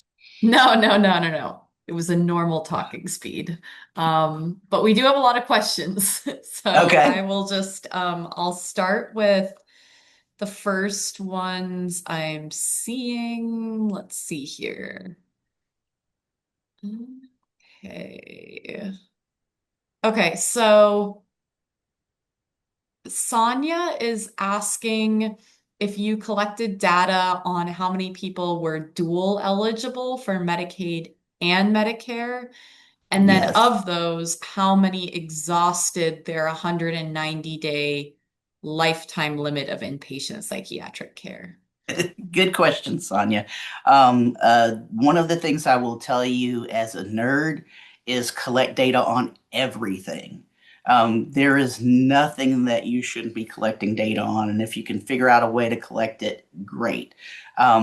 no, no, no, no, no. It was a normal talking speed. But we do have a lot of questions. So I Okay. will just, I'll start with the first ones I'm seeing. Let's see here. Okay. Okay, so Sonia is asking if you collected data on how many people were dual eligible for Medicaid and Medicare, and then Yes. of those, how many exhausted their 190-day lifetime limit of inpatient psychiatric care. Good question, Sonia. One of the things I will tell you as a nerd is collect data on everything. There is nothing that you shouldn't be collecting data on, and if you can figure out a way to collect it, great.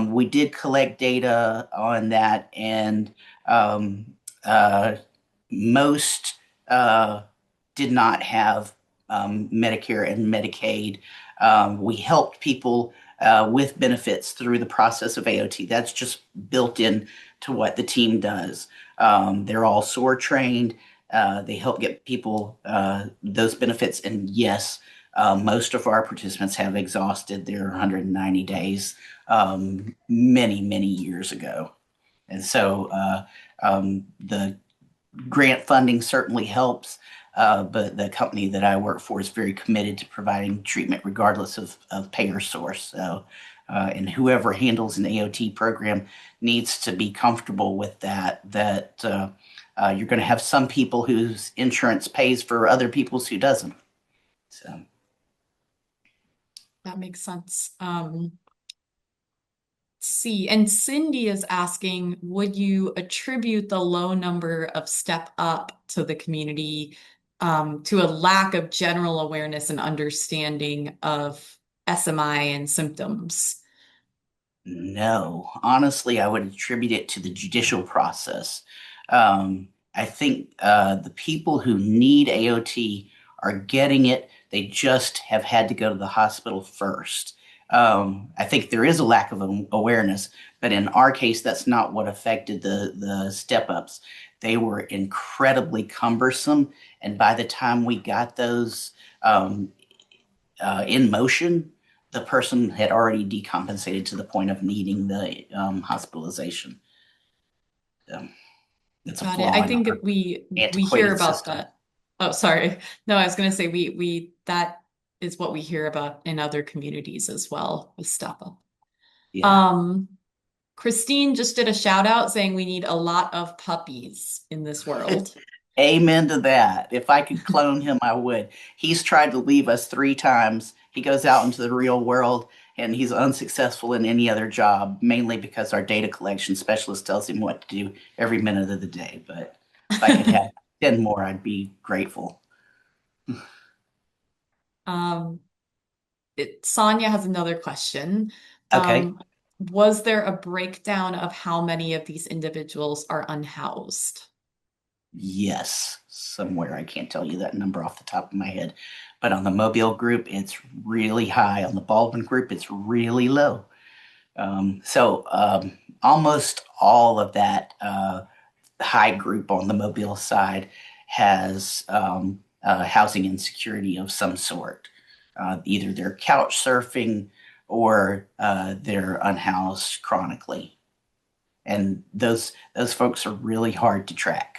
We did collect data on that, and um, uh, most did not have Medicare and Medicaid. We helped people with benefits through the process of AOT. That's just built in to what the team does. They're all SOAR trained. They help get people those benefits. And yes, most of our participants have exhausted their 190 days many, many years ago. And so the grant funding certainly helps, but the company that I work for is very committed to providing treatment regardless of payer source. So, and whoever handles an AOT program needs to be comfortable with that you're going to have some people whose insurance pays for other people's who doesn't. So, That makes sense. See, and Cindy is asking, would you attribute the low number of step up to the community to a lack of general awareness and understanding of SMI and symptoms? no, honestly, I would attribute it to the judicial process. I think the people who need AOT are getting it. They just have had to go to the hospital first. I think there is a lack of awareness, but in our case, that's not what affected the step ups. They were incredibly cumbersome, and by the time we got those in motion, the person had already decompensated to the point of needing the hospitalization. Um, it's a Got it. I flaw in think our we hear antiquated about system. that. Oh, sorry. No, I was going to say we that is what we hear about in other communities as well with step up. Yeah. Um, Christine just did a shout out saying we need a lot of puppies in this world. Amen to that. If I could clone him, I would. He's tried to leave us 3 times. He goes out into the real world and he's unsuccessful in any other job, mainly because our data collection specialist tells him what to do every minute of the day. But if I could have 10 more, I'd be grateful. Um, Sonia has another question. Okay. Um, was there a breakdown of how many of these individuals are unhoused? Yes, somewhere. I can't tell you that number off the top of my head. But on the Mobile group, it's really high. On the Baldwin group, it's really low. Almost all of that high group on the Mobile side has housing insecurity of some sort. Either they're couch surfing or they're unhoused chronically. And those folks are really hard to track.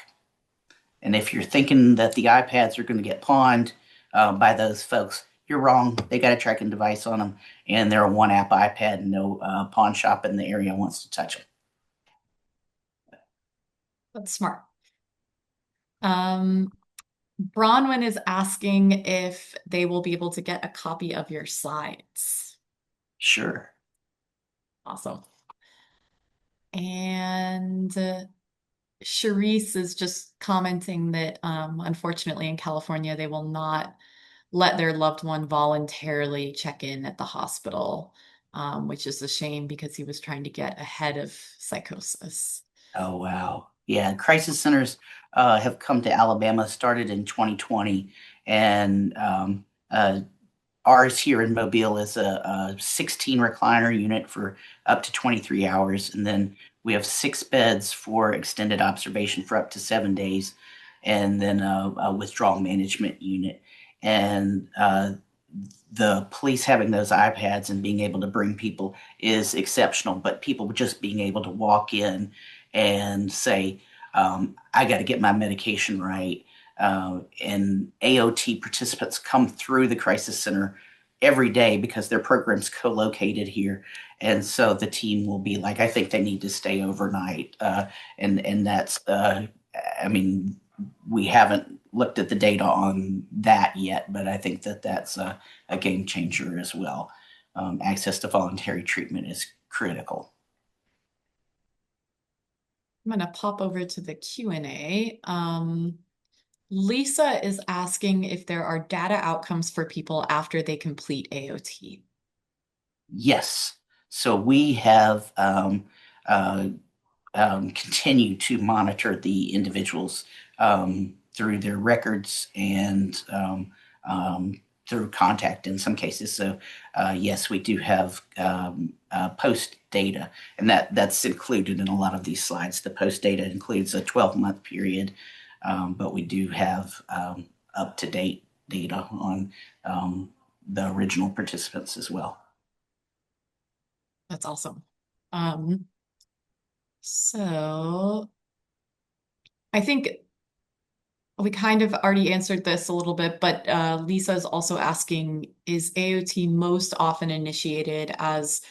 And if you're thinking that the iPads are going to get pawned by those folks, you're wrong. They got a tracking device on them, and they're a one app iPad, and no pawn shop in the area wants to touch them. That's smart. Um, Bronwyn is asking if they will be able to get a copy of your slides. Sure. Awesome. And Charisse is just commenting that unfortunately in California, they will not let their loved one voluntarily check in at the hospital, which is a shame because he was trying to get ahead of psychosis. Oh, wow. Yeah, crisis centers have come to Alabama, started in 2020, and ours here in Mobile is a 16 recliner unit for up to 23 hours. And then we have 6 beds for extended observation for up to 7 days. And then a withdrawal management unit. And the police having those iPads and being able to bring people is exceptional, but people just being able to walk in and say, I got to get my medication right. And AOT participants come through the crisis center every day because their program's co-located here. And so the team will be like, I think they need to stay overnight. And that's, I mean, we haven't looked at the data on that yet, but I think that that's a game changer as well. Access to voluntary treatment is critical. I'm going to pop over to the Q&A. Lisa is asking if there are data outcomes for people after they complete AOT. Yes. So we have uh, continue to monitor the individuals through their records and through contact in some cases. So yes, we do have post data, and that's included in a lot of these slides. The post data includes a 12-month period, but we do have up to date data on the original participants as well. That's awesome. Um, so I think we kind of already answered this a little bit, but Lisa is also asking, is AOT most often initiated as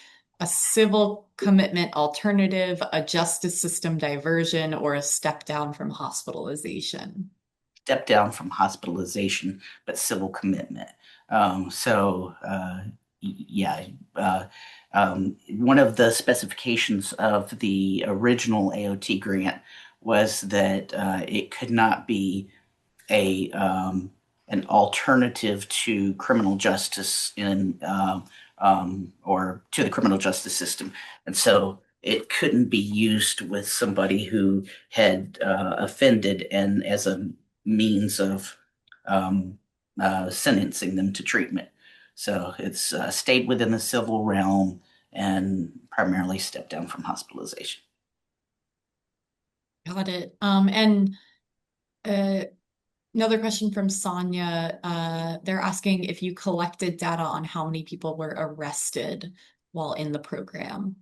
a civil commitment alternative, a justice system diversion, or a step down from hospitalization? Step down from hospitalization, but civil commitment. So, yeah, one of the specifications of the original AOT grant was that it could not be a an alternative to criminal justice in or to the criminal justice system, and so it couldn't be used with somebody who had offended and as a means of um, sentencing them to treatment. So it's stayed within the civil realm and primarily stepped down from hospitalization. Got it. And uh, another question from Sonia. They're asking if you collected data on how many people were arrested while in the program.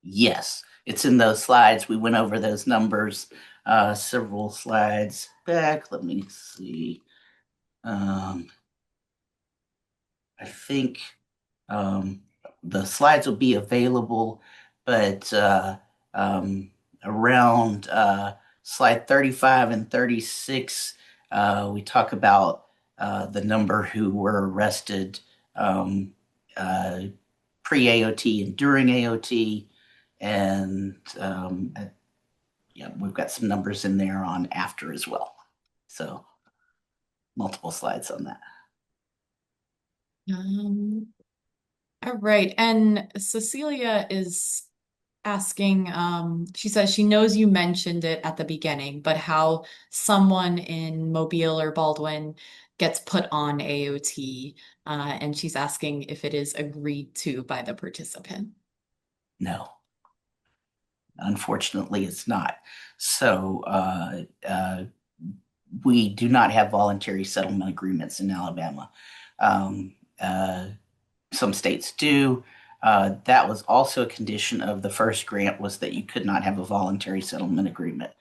Yes, it's in those slides. We went over those numbers several slides back. Let me see. Um, I think um, the slides will be available, but um, around slide 35 and 36, we talk about the number who were arrested um, uh, pre-AOT and during AOT. And yeah, we've got some numbers in there on after as well. So multiple slides on that. Um, all right. And Cecilia is asking, she says she knows you mentioned it at the beginning, but how someone in Mobile or Baldwin gets put on AOT, and she's asking if it is agreed to by the participant. No, unfortunately, it's not. So we do not have voluntary settlement agreements in Alabama. Um, uh, some states do. That was also a condition of the first grant was that you could not have a voluntary settlement agreement.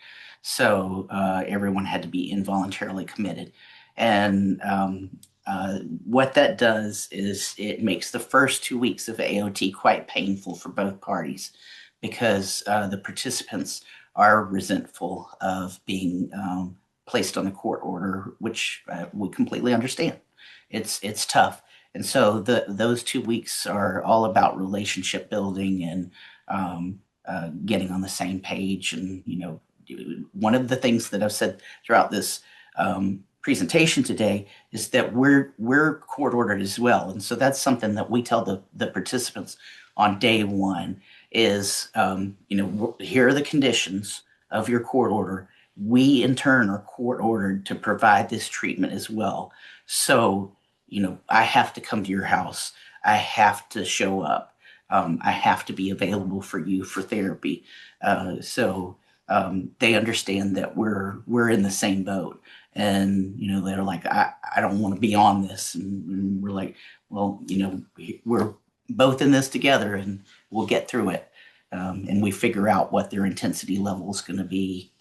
So everyone had to be involuntarily committed. And what that does is it makes the first 2 weeks of AOT quite painful for both parties because the participants are resentful of being placed on a court order, which we completely understand. It's tough. And so those 2 weeks are all about relationship building and getting on the same page. And one of the things that I've said throughout this presentation today is that we're court ordered as well, and so that's something that we tell the participants on day one is here are the conditions of your court order. We in turn are court ordered to provide this treatment as well. So I have to come to your house. I have to show up. I have to be available for you for therapy. So they understand that we're in the same boat, and they're like, I don't want to be on this, and we're like, well, we're both in this together, and we'll get through it. And we figure out what their intensity level is going to be.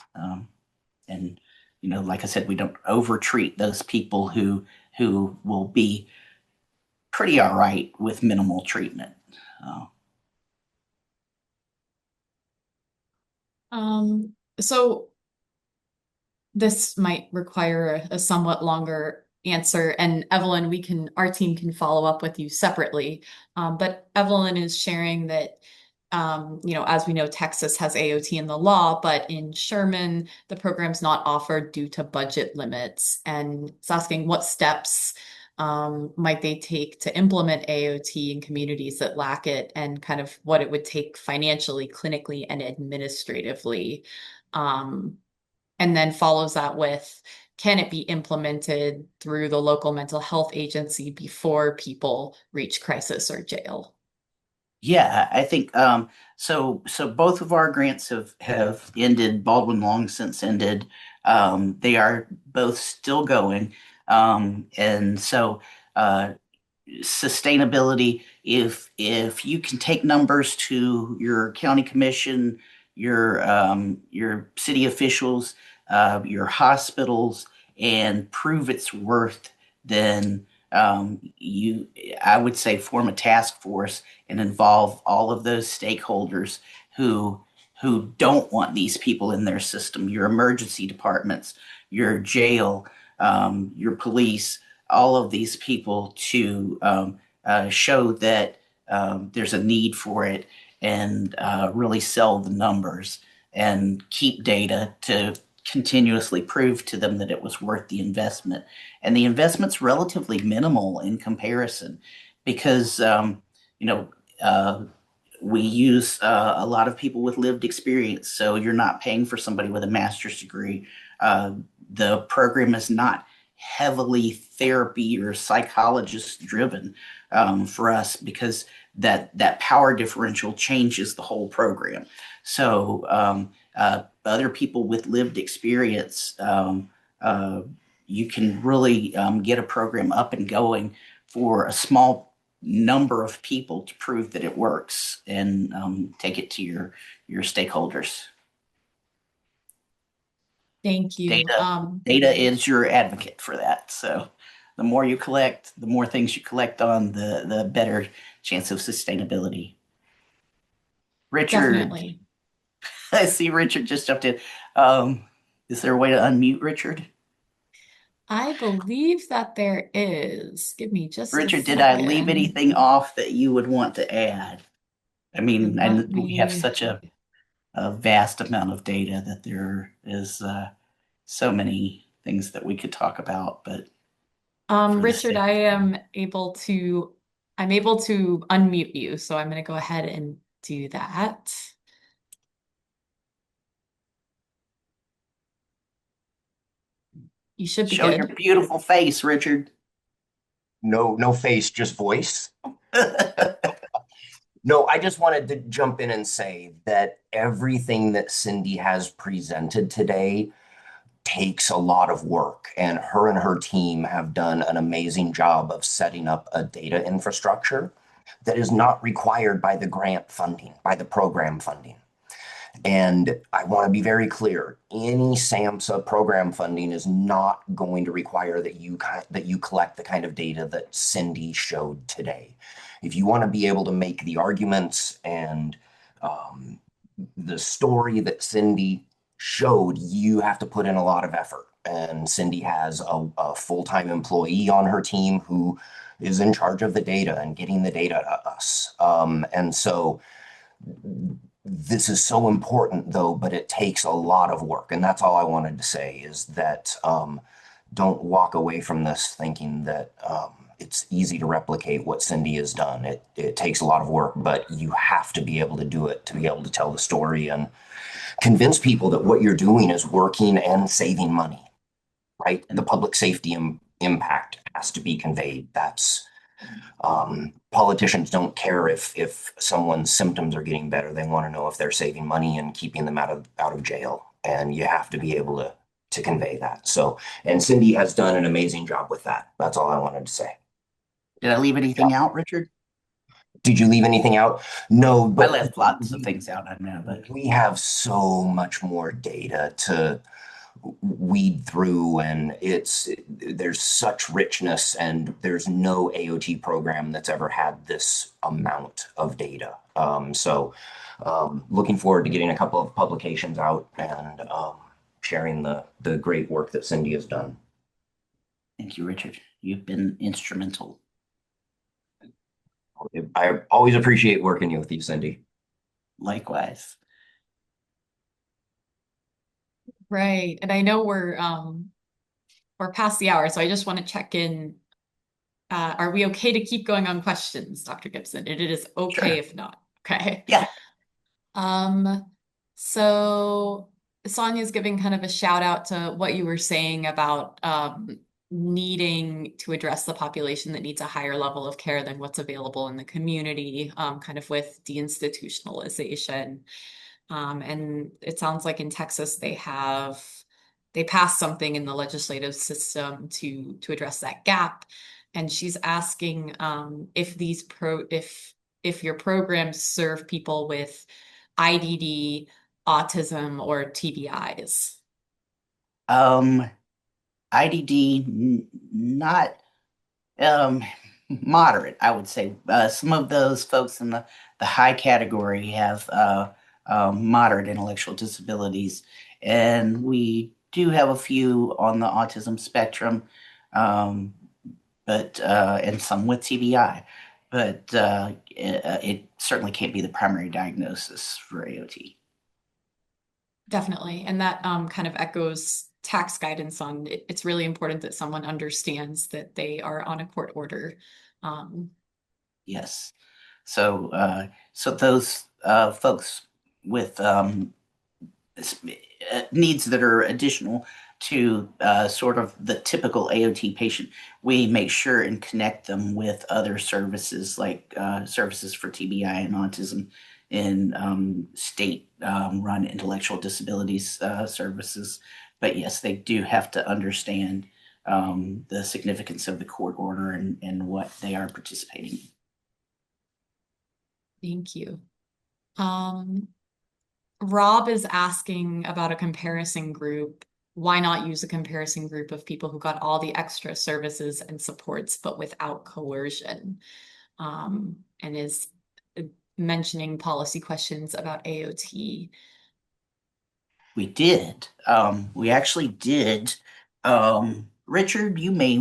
And like I said, we don't overtreat those people who will be pretty all right with minimal treatment. So this might require a somewhat longer answer, and Evelyn, our team can follow up with you separately. But Evelyn is sharing that, as we know, Texas has AOT in the law, but in Sherman, the program's not offered due to budget limits. And it's asking what steps might they take to implement AOT in communities that lack it, and kind of what it would take financially, clinically, and administratively. Um, and then follows that with, can it be implemented through the local mental health agency before people reach crisis or jail? Yeah, I think so. So both of our grants have ended. Baldwin long since ended. They are both still going, and so sustainability. If you can take numbers to your county commission, your city officials, your hospitals, and prove it's worth, then you I would say form a task force and involve all of those stakeholders who don't want these people in their system. Your emergency departments, your jail, your police, all of these people to show that there's a need for it and really sell the numbers and keep data to continuously prove to them that it was worth the investment. And the investment's relatively minimal in comparison because, you know, uh, we use a lot of people with lived experience. So you're not paying for somebody with a master's degree. Uh, the program is not heavily therapy or psychologist driven for us because that power differential changes the whole program. So other people with lived experience, uh, you can really get a program up and going for a small number of people to prove that it works and take it to your stakeholders. Thank you. Data data is your advocate for that. So the more you collect, the more things you collect on, the better chance of sustainability. Richard, Definitely. I see Richard just jumped in. Um, Is there a way to unmute Richard? I believe that there is. Give me just a Richard, did I leave second. anything off that you would want to add? I mean, Let and we have me. such a vast amount of data that there is so many things that we could talk about, but for the Richard, sake of time. I'm able to unmute you, so I'm going to go ahead and do that. You should be Show your good. beautiful face, Richard. No, no face, just voice. No, I just wanted to jump in and say that everything that Cindy has presented today takes a lot of work, and her team have done an amazing job of setting up a data infrastructure that is not required by the grant funding, by the program funding. And I want to be very clear, any SAMHSA program funding is not going to require that you collect the kind of data that Cindy showed today. If you want to be able to make the arguments and um, the story that Cindy showed, you have to put in a lot of effort. And Cindy has a full-time employee on her team who is in charge of the data and getting the data to us. And so this is so important though, but it takes a lot of work. And that's all I wanted to say is that don't walk away from this thinking that it's easy to replicate what Cindy has done. It takes a lot of work, but you have to be able to do it to be able to tell the story and convince people that what you're doing is working and saving money, right? The And public safety impact has to be conveyed. That's politicians don't care if someone's symptoms are getting better. They want to know if they're saving money and keeping them out of jail. And you have to be able to convey that. So, and Cindy has done an amazing job with that. That's all I wanted to say. did I leave anything out, Richard? Did you leave anything out? No, I but left lots of things out, I know, but we have so much more data to weed through, and there's such richness, and there's no AOT program that's ever had this amount of data. Looking forward to getting a couple of publications out and sharing the great work that Cindy has done. thank you, Richard. You've been instrumental. I always appreciate working with you, Cindy. Likewise. Right. And I know we're past the hour, so I just want to check in. Are we okay to keep going on questions, Dr. Gibson? It is okay Sure. if not. Okay. Yeah. Um, so Sonia's giving kind of a shout out to what you were saying about needing to address the population that needs a higher level of care than what's available in the community, kind of with deinstitutionalization. And it sounds like in Texas they passed something in the legislative system to address that gap. And she's asking if your programs serve people with IDD, autism, or TBIs. Um, IDD, not um, moderate, I would say. Some of those folks in the high category have moderate intellectual disabilities, and we do have a few on the autism spectrum, um, but and some with TBI, but it certainly can't be the primary diagnosis for AOT. Definitely. And that kind of echoes tax guidance on it's really important that someone understands that they are on a court order. Um, Yes. So those folks with needs that are additional to sort of the typical AOT patient, we make sure and connect them with other services like services for TBI and autism in state run intellectual disabilities services. But yes, they do have to understand the significance of the court order and what they are participating in. thank you. Um, Rob is asking about a comparison group. Why not use a comparison group of people who got all the extra services and supports, but without coercion? And is mentioning policy questions about AOT. We did. We actually did. Richard, you may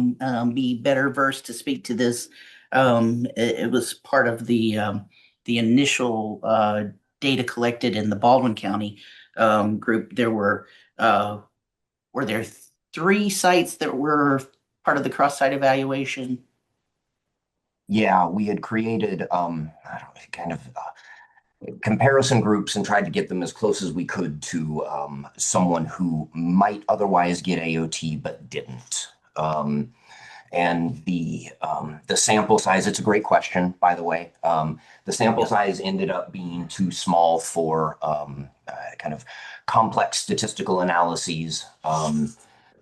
be better versed to speak to this. It was part of the initial data collected in the Baldwin County group. Were there three sites that were part of the cross-site evaluation? Yeah, we had created I don't know, kind of comparison groups and tried to get them as close as we could to someone who might otherwise get AOT but didn't. And the sample size, it's a great question, by the way. The sample Yep. size ended up being too small for kind of complex statistical analyses.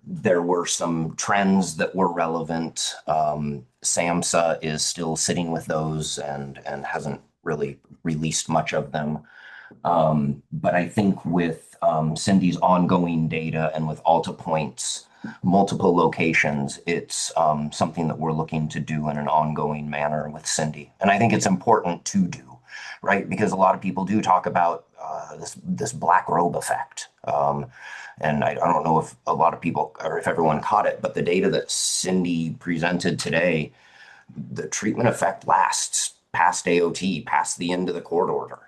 There were some trends that were relevant. SAMHSA is still sitting with those and hasn't really released much of them. But I think with Cindy's ongoing data and with AltaPointe's multiple locations, it's something that we're looking to do in an ongoing manner with Cindy. And I think it's important to do, right? Because a lot of people do talk about this black robe effect. And I don't know if a lot of people or if everyone caught it, but the data that Cindy presented today, the treatment effect lasts past AOT, past the end of the court order.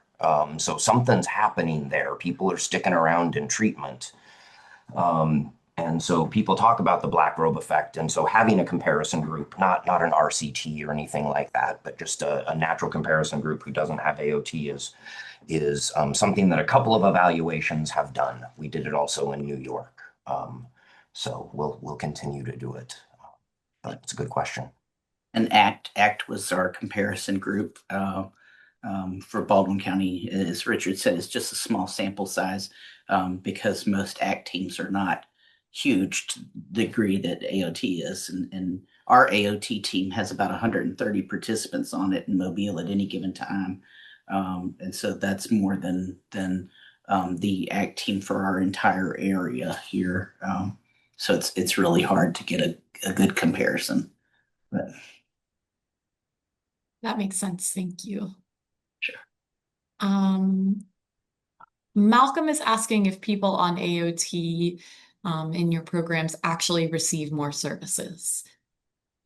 So something's happening there. People are sticking around in treatment. And so people talk about the black robe effect. And so having a comparison group, not an RCT or anything like that, but just a natural comparison group who doesn't have AOT is something that a couple of evaluations have done. We did it also in New York. So we'll continue to do it. But it's a good question. And ACT was our comparison group for Baldwin County. As Richard said, it's just a small sample size because most ACT teams are not huge to the degree that AOT is. And our AOT team has about 130 participants on it in Mobile at any given time. And so that's more than the ACT team for our entire area here. So it's really hard to get a good comparison. But That makes sense. Thank you. sure. Um, Malcolm is asking if people on AOT in your programs actually receive more services.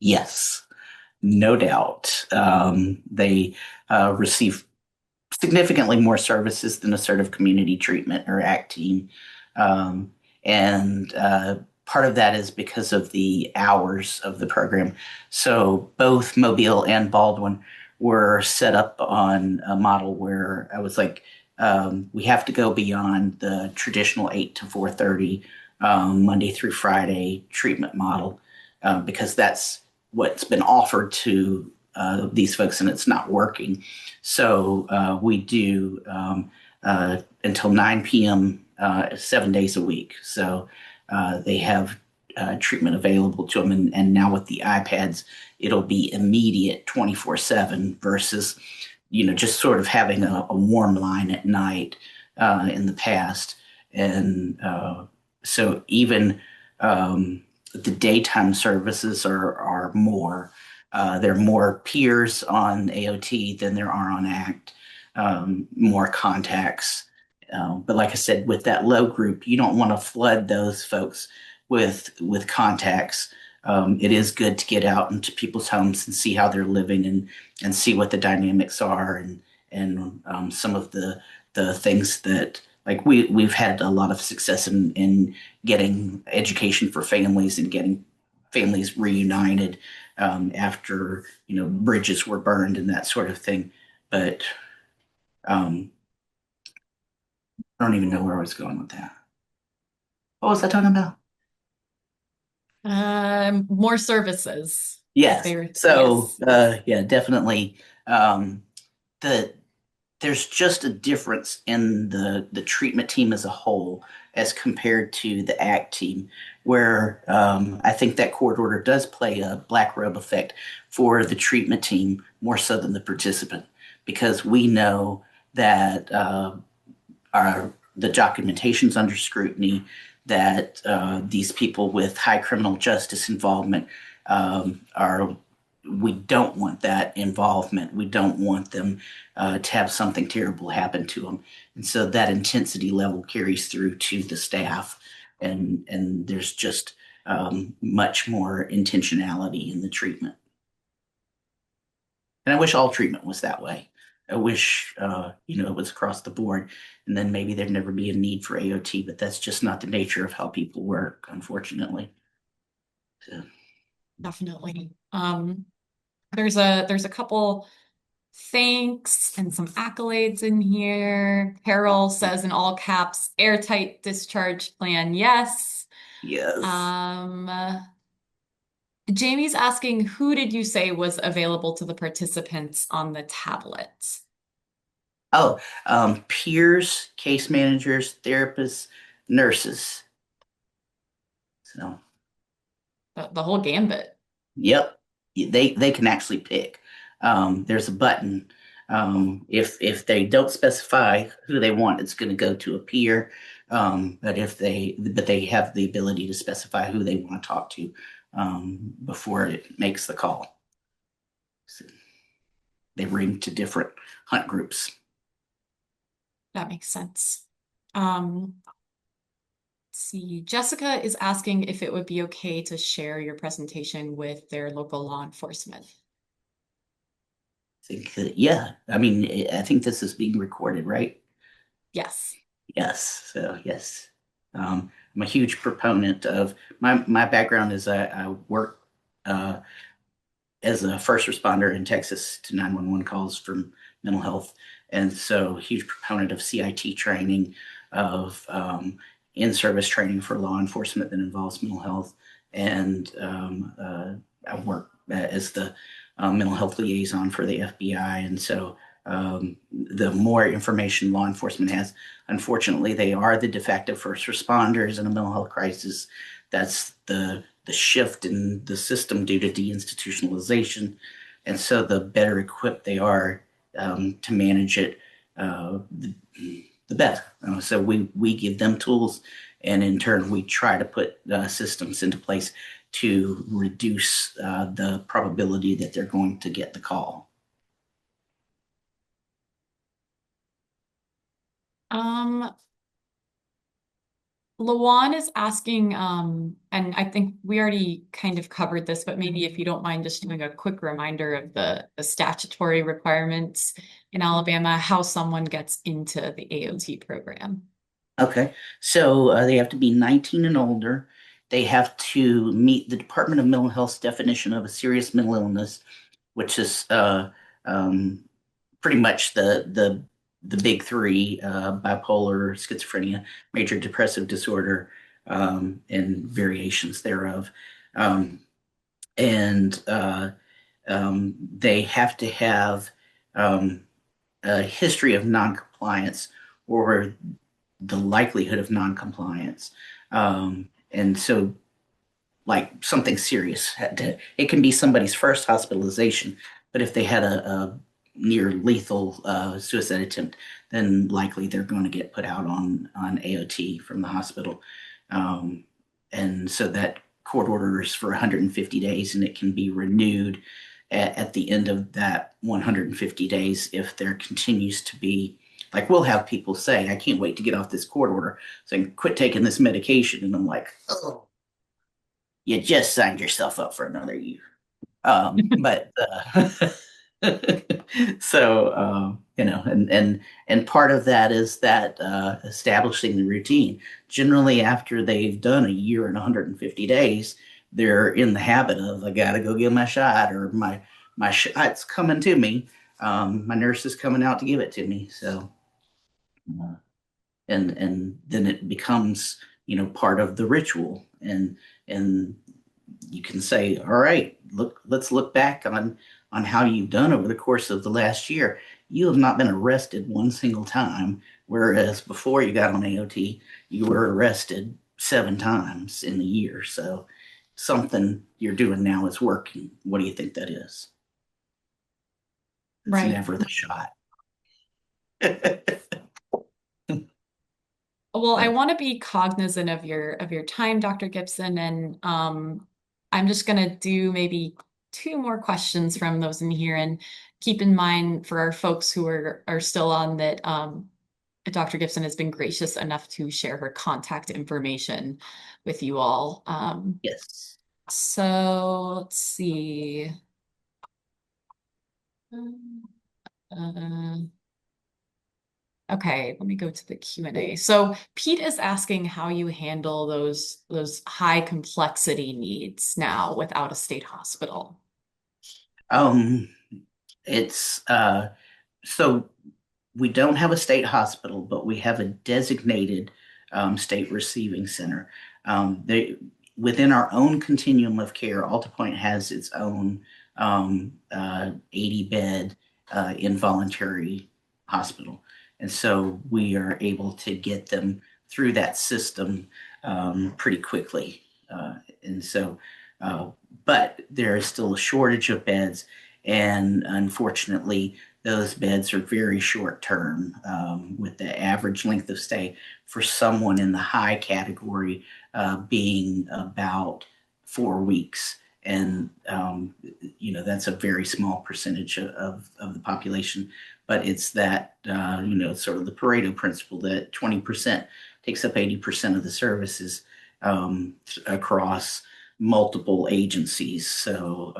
Yes, no doubt. They receive significantly more services than assertive community treatment or ACT team. And part of that is because of the hours of the program. So both Mobile and Baldwin were set up on a model where I was like, we have to go beyond the traditional 8 to 4:30 Monday through Friday treatment model because that's what's been offered to these folks and it's not working. So we do until 9 p.m. 7 days a week. So they have treatment available to them. And now with the iPads, it'll be immediate 24/7 versus, just sort of having a warm line at night in the past. And so even the daytime services are more. There are more peers on AOT than there are on ACT, more contacts. But like I said, with that low group, you don't want to flood those folks with contacts. It is good to get out into people's homes and see how they're living and see what the dynamics are and some of the things that like we've had a lot of success in getting education for families and getting families reunited after bridges were burned and that sort of thing. But um, I don't even know where I was going with that. What was I talking about? More services. If Yes. they were, So yes. yeah, definitely. The there's just a difference in the treatment team as a whole as compared to the ACT team, where I think that court order does play a black rub effect for the treatment team more so than the participant, because we know that the documentation's under scrutiny, that these people with high criminal justice involvement are we don't want that involvement. We don't want them to have something terrible happen to them. And so that intensity level carries through to the staff, and there's just much more intentionality in the treatment. And I wish all treatment was that way. I wish it was across the board, and then maybe there'd never be a need for AOT. But that's just not the nature of how people work, unfortunately. So, Definitely. There's a couple thanks and some accolades in here. Carol says in all caps, airtight discharge plan, yes. yes. Um, Jamie's asking, who did you say was available to the participants on the tablet? Oh, peers, case managers, therapists, nurses. So, The whole gambit. yep, they can actually pick. There's a button. If they don't specify who they want, it's going to go to a peer. But they have the ability to specify who they want to talk to before it makes the call. So they ring to different hunt groups. That makes sense. Let's see. Jessica is asking if it would be okay to share your presentation with their local law enforcement. Yeah, I mean, I think this is being recorded, right? Yes. Yes, so yes. I'm a huge proponent of my background is I work uh, as a first responder in Texas to 911 calls from mental health. And so, huge proponent of CIT training, of in service training for law enforcement that involves mental health. And I work as the mental health liaison for the FBI. And so, the more information law enforcement has, unfortunately, they are the de facto first responders in a mental health crisis. That's the shift in the system due to deinstitutionalization. And so the better equipped they are to manage it, the better. So we give them tools, and in turn, we try to put systems into place to reduce the probability that they're going to get the call. Um, Lawan is asking, and I think we already kind of covered this, but maybe if you don't mind just doing a quick reminder of the statutory requirements in Alabama, how someone gets into the AOT program. Okay, so they have to be 19 and older. They have to meet the Department of Mental Health's definition of a serious mental illness, which is um, pretty much the big three: bipolar, schizophrenia, major depressive disorder, and variations thereof. Um, and they have to have um, a history of noncompliance or the likelihood of noncompliance. And so like something serious. It can be somebody's first hospitalization, but if they had a near lethal suicide attempt, then likely they're going to get put out on AOT from the hospital. Um, and so that court order is for 150 days, and it can be renewed at the end of that 150 days if there continues to be, like, we'll have people say, I can't wait to get off this court order so I can quit taking this medication. And I'm like, oh, you just signed yourself up for another year. But so and part of that is that establishing the routine. Generally, after they've done a year and 150 days, they're in the habit of I gotta go get my shot, or my shot's coming to me. My nurse is coming out to give it to me. So uh, and then it becomes part of the ritual, and you can say, all right, let's look back on how you've done over the course of the last year. You have not been arrested one single time, whereas before you got on AOT, you were arrested 7 times in the year. So something you're doing now is working. What do you think that is? It's Right. never the shot. Well, I So, want to be cognizant of your time, Dr. Gipson, and I'm just gonna do maybe two more questions from those in here. And keep in mind for our folks who are still on that, Dr. Gipson has been gracious enough to share her contact information with you all. Yes. So let's see. Uh, okay, let me go to the Q&A. So Pete is asking how you handle those high complexity needs now without a state hospital. Um, it's so we don't have a state hospital, but we have a designated state receiving center. They within our own continuum of care, AltaPointe has its own 80 bed involuntary hospital, and so we are able to get them through that system pretty quickly. And so, uh, but there is still a shortage of beds, and unfortunately, those beds are very short term, with the average length of stay for someone in the high category being about 4 weeks. And, that's a very small percentage of the population. But it's that, sort of the Pareto principle that 20% takes up 80% of the services across multiple agencies. So,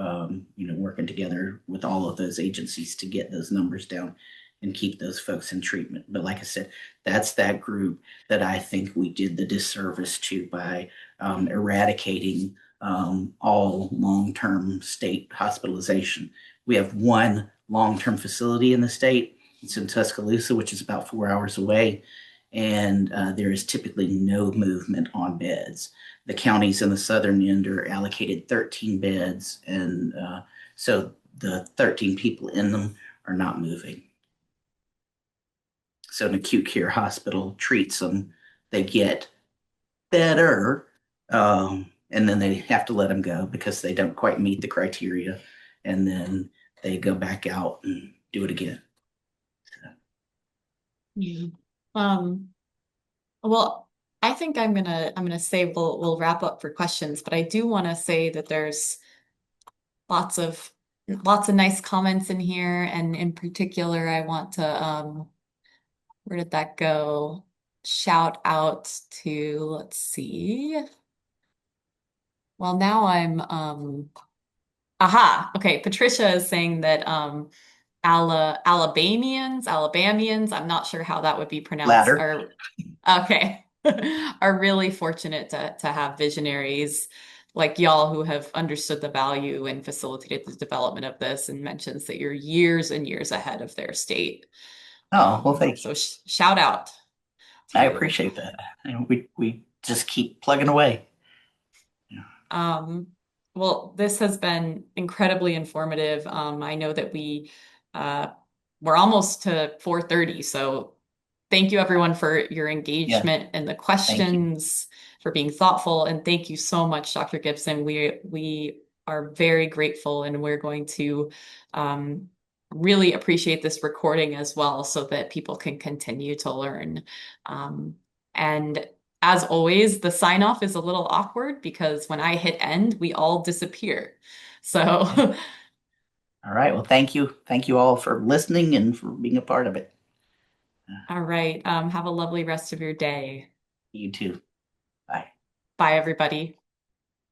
working together with all of those agencies to get those numbers down and keep those folks in treatment. But like I said, that's that group that I think we did the disservice to by eradicating all long term state hospitalization. We have one long term facility in the state. It's in Tuscaloosa, which is about 4 hours away. And there is typically no movement on beds. The counties in the southern end are allocated 13 beds, and so the 13 people in them are not moving. So an acute care hospital treats them, they get better, and then they have to let them go because they don't quite meet the criteria, and then they go back out and do it again. Yeah. Um, well, I think I'm gonna say we'll wrap up for questions, but I do want to say that there's lots of lots of nice comments in here, and in particular, I want to where did that go? Shout out to, let's see. Well, now I'm aha. Okay, Patricia is saying that Alabamians, I'm not sure how that would be pronounced, Ladder. are okay. Are really fortunate to have visionaries like y'all who have understood the value and facilitated the development of this, and mentions that you're years and years ahead of their state. Oh, well, thank you. So shout out to I you. appreciate that. And we just keep plugging away. Yeah. Um, well, this has been incredibly informative. I know that uh, we're almost to 4:30, so thank you everyone for your Yeah, engagement and the thank you. questions, for being thoughtful, and thank you so much, Dr. Gipson. We are very grateful, and we're going to um, really appreciate this recording as well, so that people can continue to learn. And as always, the sign off is a little awkward because when I hit end, we all disappear. Yeah. So, All right. Well, thank you. Thank you all for listening and for being a part of it. all right, have a lovely rest of your day. You too. Bye. Bye, everybody.